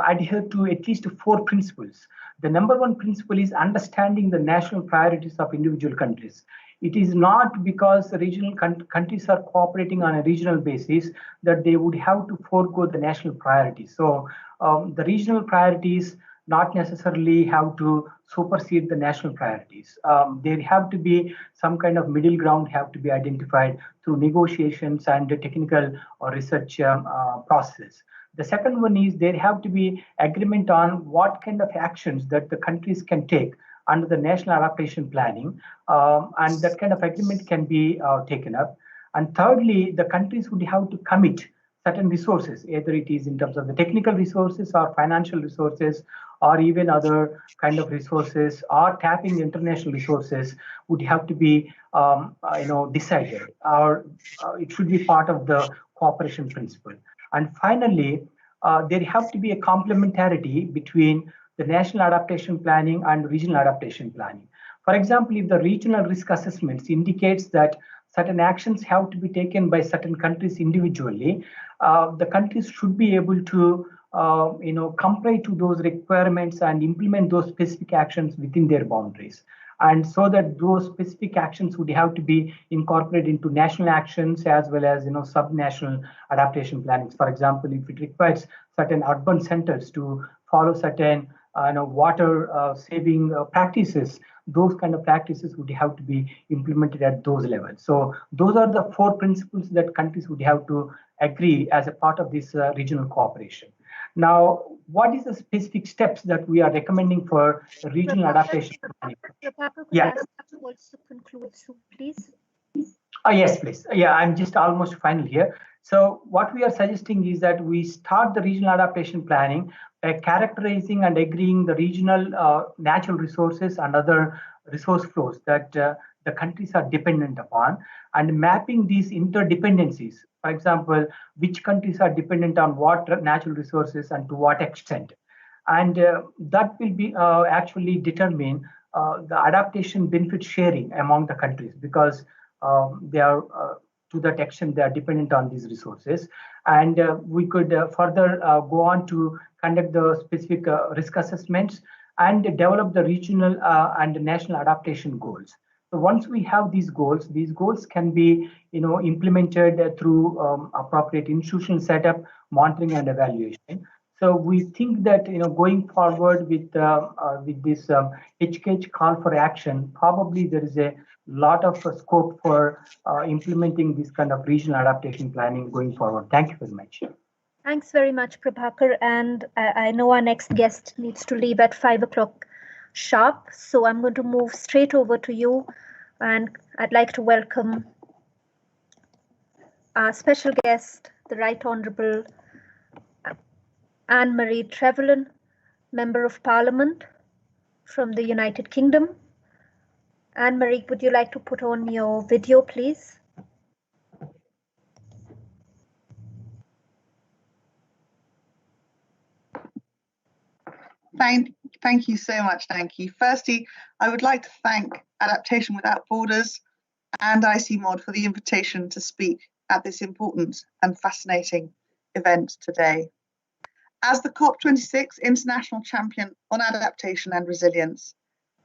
adhere to at least 4 principles. The number one principle is understanding the national priorities of individual countries. It is not because the regional countries are cooperating on a regional basis that they would have to forego the national priorities. So the regional priorities not necessarily have to supersede the national priorities. There have to be some kind of middle ground have to be identified through negotiations and the technical or research process. The second one is there have to be agreement on what kind of actions that the countries can take under the national adaptation planning, and that kind of agreement can be taken up. And thirdly, the countries would have to commit certain resources, either it is in terms of the technical resources or financial resources, or even other kind of resources, or tapping international resources would have to be decided, or it should be part of the cooperation principle. And finally, there have to be a complementarity between the national adaptation planning and regional adaptation planning. For example, if the regional risk assessments indicates that certain actions have to be taken by certain countries individually, the countries should be able to comply to those requirements and implement those specific actions within their boundaries. And so that those specific actions would have to be incorporated into national actions as well as sub-national adaptation plannings. For example, if it requires certain urban centers to follow certain water saving practices, those kind of practices would have to be implemented at those levels. So those are the 4 principles that countries would have to agree as a part of this regional cooperation. Now, what is the specific steps that we are recommending for regional adaptation planning? Yeah. Also conclude soon, please. Yes, please. Yeah, I'm just almost final here. So what we are suggesting is that we start the regional adaptation planning by characterizing and agreeing the regional natural resources and other resource flows that the countries are dependent upon, and mapping these interdependencies. For example, which countries are dependent on what natural resources and to what extent. And that will be actually determine the adaptation benefit sharing among the countries, because they are to that extent they are dependent on these resources. And we could further go on to conduct the specific risk assessments and develop the regional and national adaptation goals. So once we have these goals can be implemented through appropriate institutional setup, monitoring and evaluation. So we think that going forward with this HKH call for action, probably there is a lot of scope for implementing this kind of regional adaptation planning going forward. Thank you very much. Thanks very much, Prabhakar. And I know our next guest needs to leave at 5 o'clock sharp. So I'm going to move straight over to you. And I'd like to welcome our special guest, the Right Honourable Anne-Marie Trevelyan, Member of Parliament from the United Kingdom. Anne-Marie, would you like to put on your video, please? Thank you so much, Nanki. Firstly, I would like to thank Adaptation Without Borders and ICIMOD for the invitation to speak at this important and fascinating event today. As the COP26 International Champion on Adaptation and Resilience,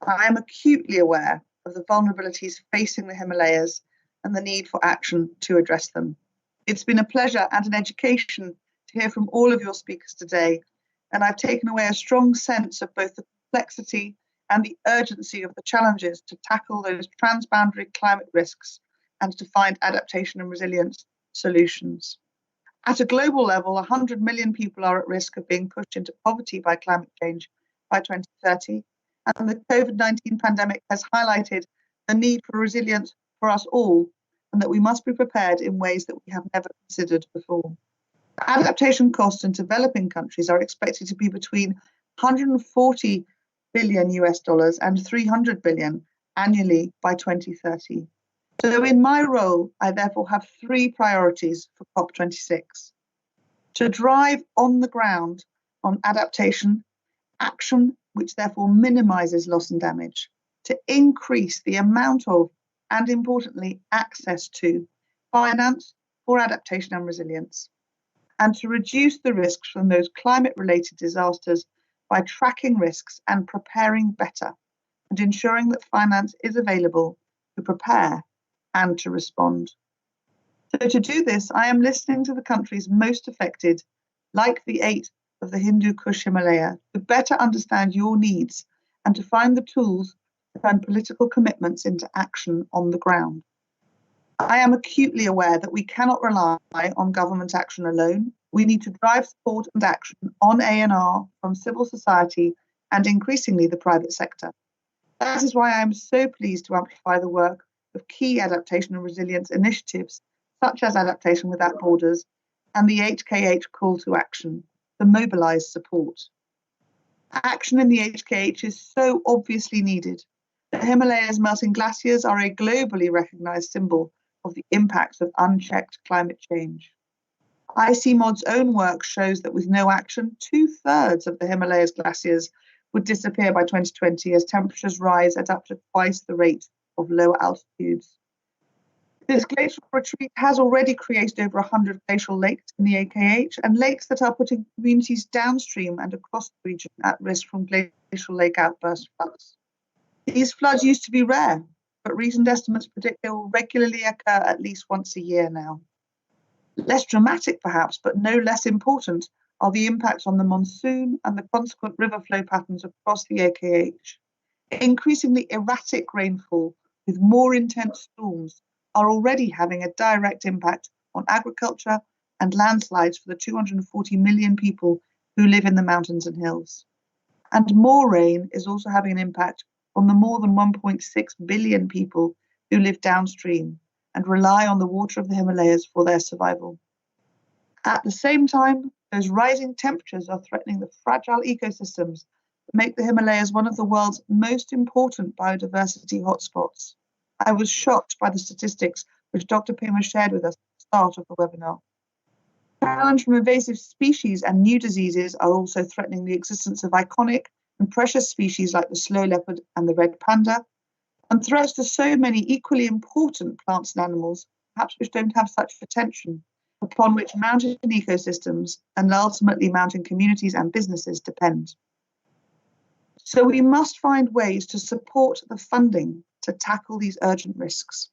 I am acutely aware of the vulnerabilities facing the Himalayas and the need for action to address them. It's been a pleasure and an education to hear from all of your speakers today, and I've taken away a strong sense of both the complexity and the urgency of the challenges to tackle those transboundary climate risks and to find adaptation and resilience solutions. At a global level, 100 million people are at risk of being pushed into poverty by climate change by 2030, and the COVID-19 pandemic has highlighted the need for resilience for us all, and that we must be prepared in ways that we have never considered before. Adaptation costs in developing countries are expected to be between 140 billion US dollars and 300 billion annually by 2030. So in my role, I therefore have three priorities for COP26. To drive on the ground on adaptation, action which therefore minimises loss and damage, to increase the amount of, and importantly, access to finance for adaptation and resilience, and to reduce the risks from those climate-related disasters by tracking risks and preparing better, and ensuring that finance is available to prepare and to respond. So to do this, I am listening to the countries most affected, like the 8 of the Hindu Kush Himalaya, to better understand your needs and to find the tools to turn political commitments into action on the ground. I am acutely aware that we cannot rely on government action alone. We need to drive support and action on A&R from civil society and increasingly the private sector. That is why I am so pleased to amplify the work of key adaptation and resilience initiatives, such as Adaptation Without Borders and the HKH call to action to mobilise support. Action in the HKH is so obviously needed. The Himalayas melting glaciers are a globally recognised symbol of the impacts of unchecked climate change. ICIMOD's own work shows that with no action, 2/3 of the Himalayas glaciers would disappear by 2020 as temperatures rise at up to twice the rate of lower altitudes. This glacial retreat has already created over 100 glacial lakes in the AKH, and lakes that are putting communities downstream and across the region at risk from glacial lake outburst floods. These floods used to be rare, but recent estimates predict they will regularly occur at least once a year now. Less dramatic perhaps, but no less important, are the impacts on the monsoon and the consequent river flow patterns across the AKH. Increasingly erratic rainfall with more intense storms are already having a direct impact on agriculture and landslides for the 240 million people who live in the mountains and hills. And more rain is also having an impact on the more than 1.6 billion people who live downstream and rely on the water of the Himalayas for their survival. At the same time, those rising temperatures are threatening the fragile ecosystems that make the Himalayas one of the world's most important biodiversity hotspots. I was shocked by the statistics which Dr. Pema shared with us at the start of the webinar. Challenge from invasive species and new diseases are also threatening the existence of iconic and precious species like the snow leopard and the red panda, and threats to so many equally important plants and animals, perhaps which don't have such attention, upon which mountain ecosystems and ultimately mountain communities and businesses depend. So we must find ways to support the funding to tackle these urgent risks.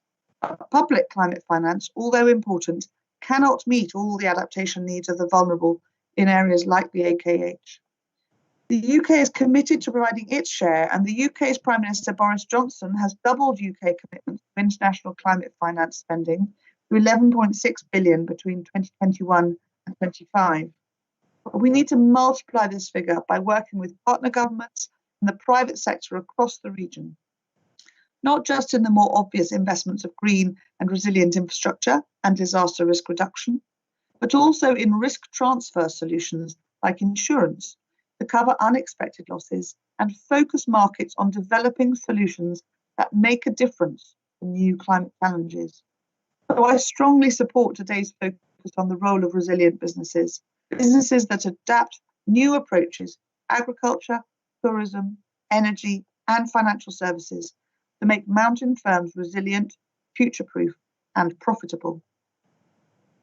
Public climate finance, although important, cannot meet all the adaptation needs of the vulnerable in areas like the AKH. The UK is committed to providing its share, and the UK's Prime Minister Boris Johnson has doubled UK commitments to international climate finance spending to 11.6 billion between 2021 and 25. But we need to multiply this figure by working with partner governments and the private sector across the region, not just in the more obvious investments of green and resilient infrastructure and disaster risk reduction, but also in risk transfer solutions like insurance to cover unexpected losses and focus markets on developing solutions that make a difference to new climate challenges. So I strongly support today's focus on the role of resilient businesses, businesses that adapt new approaches, agriculture, tourism, energy, and financial services to make mountain firms resilient, future-proof, and profitable.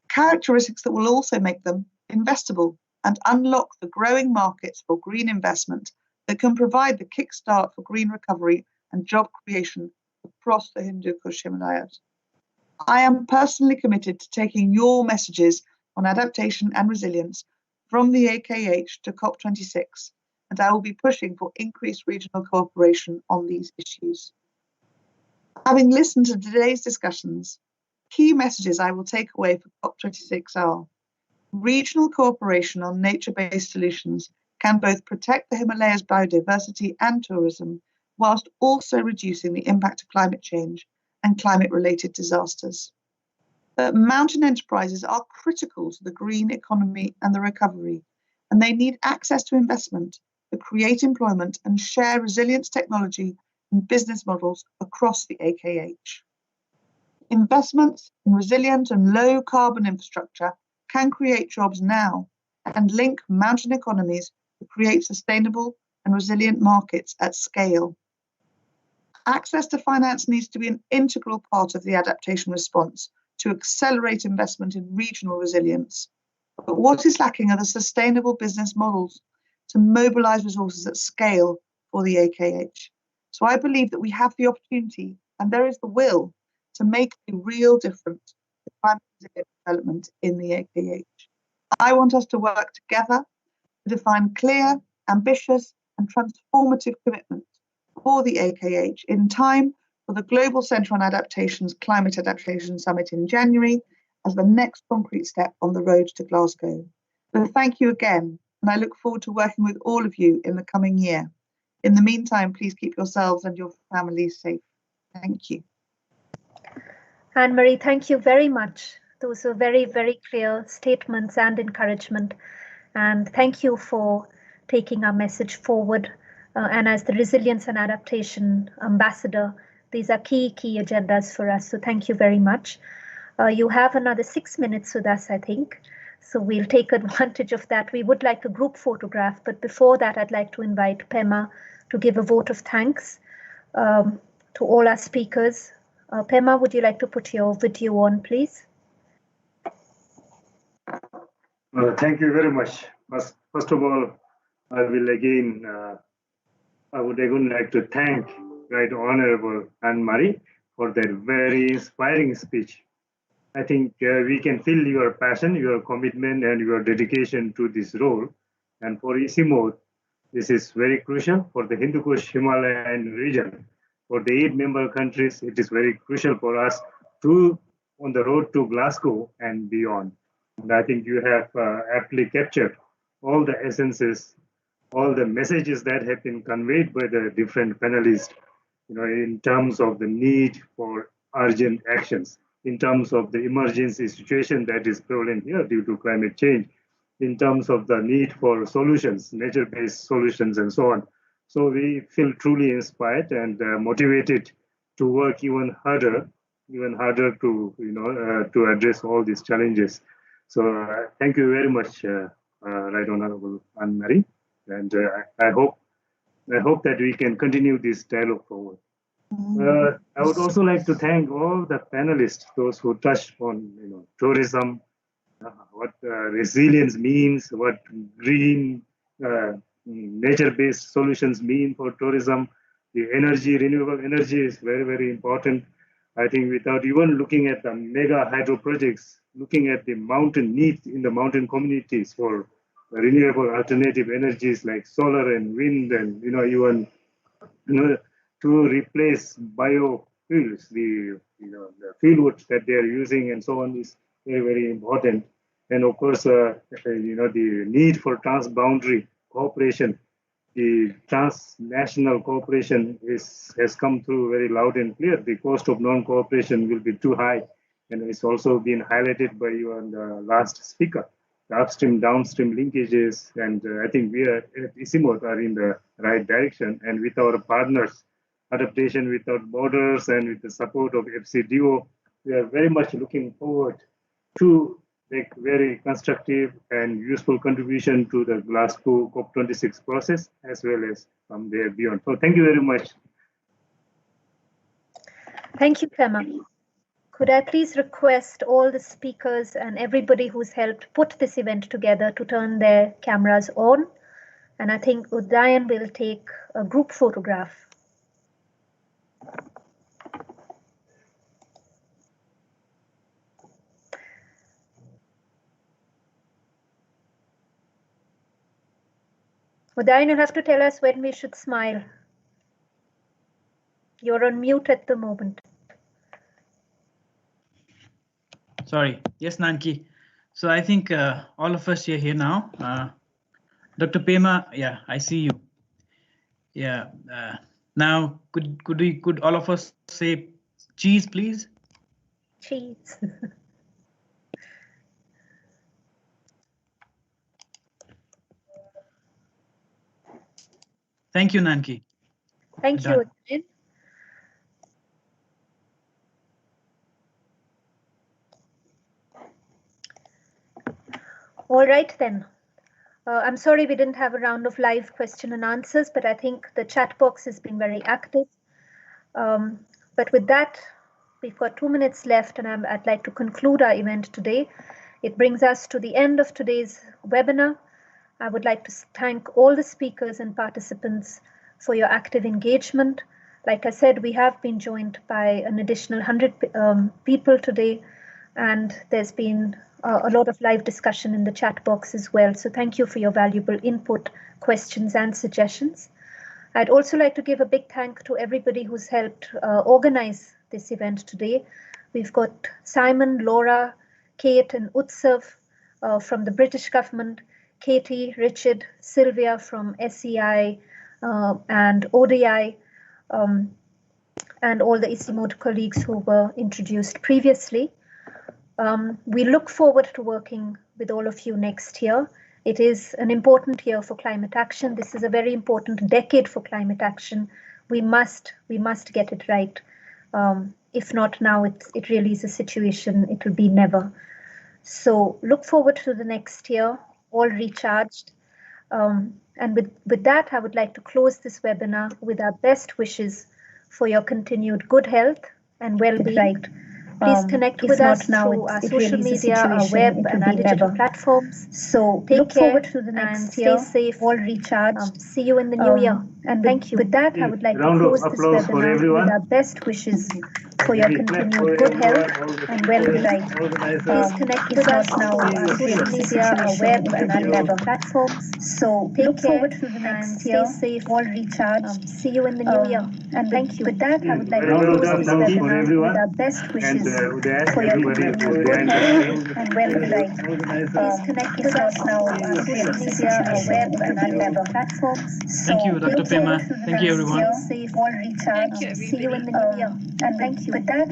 Characteristics that will also make them investable and unlock the growing markets for green investment that can provide the kickstart for green recovery and job creation across the Hindu Kush Himalayas. I am personally committed to taking your messages on adaptation and resilience from the AKH to COP26, and I will be pushing for increased regional cooperation on these issues. Having listened to today's discussions, key messages I will take away for COP26 are: regional cooperation on nature-based solutions can both protect the Himalayas' biodiversity and tourism, whilst also reducing the impact of climate change and climate-related disasters. But mountain enterprises are critical to the green economy and the recovery, and they need access to investment to create employment and share resilience technology and business models across the HKH. Investments in resilient and low carbon infrastructure can create jobs now and link mountain economies to create sustainable and resilient markets at scale. Access to finance needs to be an integral part of the adaptation response to accelerate investment in regional resilience. But what is lacking are the sustainable business models to mobilize resources at scale for the HKH. So I believe that we have the opportunity and there is the will to make a real difference to climate resilient development in the HKH. I want us to work together to define clear, ambitious and transformative commitments for the HKH in time for the Global Centre on Adaptation's Climate Adaptation Summit in January as the next concrete step on the road to Glasgow. So thank you again, and I look forward to working with all of you in the coming year. In the meantime, please keep yourselves and your families safe. Thank you. Anne-Marie, thank you very much. Those were very, very clear statements and encouragement. And thank you for taking our message forward. And as the Resilience and Adaptation Ambassador, these are key agendas for us. So thank you very much. You have another 6 minutes with us, I think. So we'll take advantage of that. We would like a group photograph, but before that, I'd like to invite Pema to give a vote of thanks to all our speakers. Pema, would you like to put your video on, please? Thank you very much. First of all, I would again like to thank Right Honorable Anne-Marie for that very inspiring speech. I think we can feel your passion, your commitment, and your dedication to this role. And for ICIMOD, this is very crucial for the Hindu Kush Himalayan region. For the 8 member countries, it is very crucial for us to on the road to Glasgow and beyond. And I think you have aptly captured all the essences, all the messages that have been conveyed by the different panelists, in terms of the need for urgent actions, in terms of the emergency situation that is prevalent here due to climate change, in terms of the need for solutions, nature-based solutions, and so on. So we feel truly inspired and motivated to work even harder to to address all these challenges. So thank you very much, Right Honorable Anne-Marie, and I hope that we can continue this dialogue forward. I would also like to thank all the panelists, those who touched on tourism, what resilience means, what green nature-based solutions mean for tourism. The energy, renewable energy is very, very important. I think without even looking at the mega hydro projects, looking at the mountain needs in the mountain communities for renewable alternative energies like solar and wind, and even to replace biofuels, the fuelwoods that they are using and so on is very, very important. And of course, the need for transboundary cooperation, the transnational cooperation has come through very loud and clear. The cost of non-cooperation will be too high, and it's also been highlighted by you and the last speaker. The upstream, downstream linkages, and I think we at ICIMOD are in the right direction. And with our partners, Adaptation Without Borders, and with the support of FCDO, we are very much looking forward to make very constructive and useful contribution to the Glasgow COP26 process, as well as from there beyond. So thank you very much. Thank you, Pema. Could I please request all the speakers and everybody who's helped put this event together to turn their cameras on? And I think Udayan will take a group photograph. Udayan, you'll have to tell us when we should smile. You're on mute at the moment. Sorry. Yes, Nanki. So I think all of us are here now. Dr. Pema, yeah, I see you. Yeah. Now, could all of us say cheese, please? Cheese. Thank you, Nanki. Thank Done. you again. All right then. I'm sorry we didn't have a round of live question and answers, but I think the chat box has been very active. But with that, we've got 2 minutes left, and I'd like to conclude our event today. It brings us to the end of today's webinar. I would like to thank all the speakers and participants for your active engagement. Like I said, we have been joined by an additional 100 people today, and there's been a lot of live discussion in the chat box as well. So thank you for your valuable input, questions, and suggestions. I'd also like to give a big thank to everybody who's helped organize this event today. We've got Simon, Laura, Kate, and Utsav from the British government, Katie, Richard, Sylvia from SEI and ODI, and all the ICIMOD colleagues who were introduced previously. We look forward to working with all of you next year. It is an important year for climate action. This is a very important decade for climate action. We must get it right. If not now, it really is a situation, it will be never. So look forward to the next year, all recharged. And with that, I would like to close this webinar with our best wishes for your continued good health and well-being. Please connect with us through our social media, our web, and our digital platforms. So look forward to the next year. Stay safe, all recharged. See you in the new year. And thank you. With that, I would like to close this webinar with our best wishes for your continued good health and well-being. Please connect with us now on our social media, our web, and our digital platforms. So look forward to the next year. Stay safe, all recharged. See you in the new year. And thank you. With that, I would like to close this webinar with our best wishes for your continued good health and well-being. Please connect with us now on our social media, our web, and our digital platforms. Thank you, Dr. Pema. Thank you, everyone. Stay safe, all recharged. See you in the new year. And thank you. With that,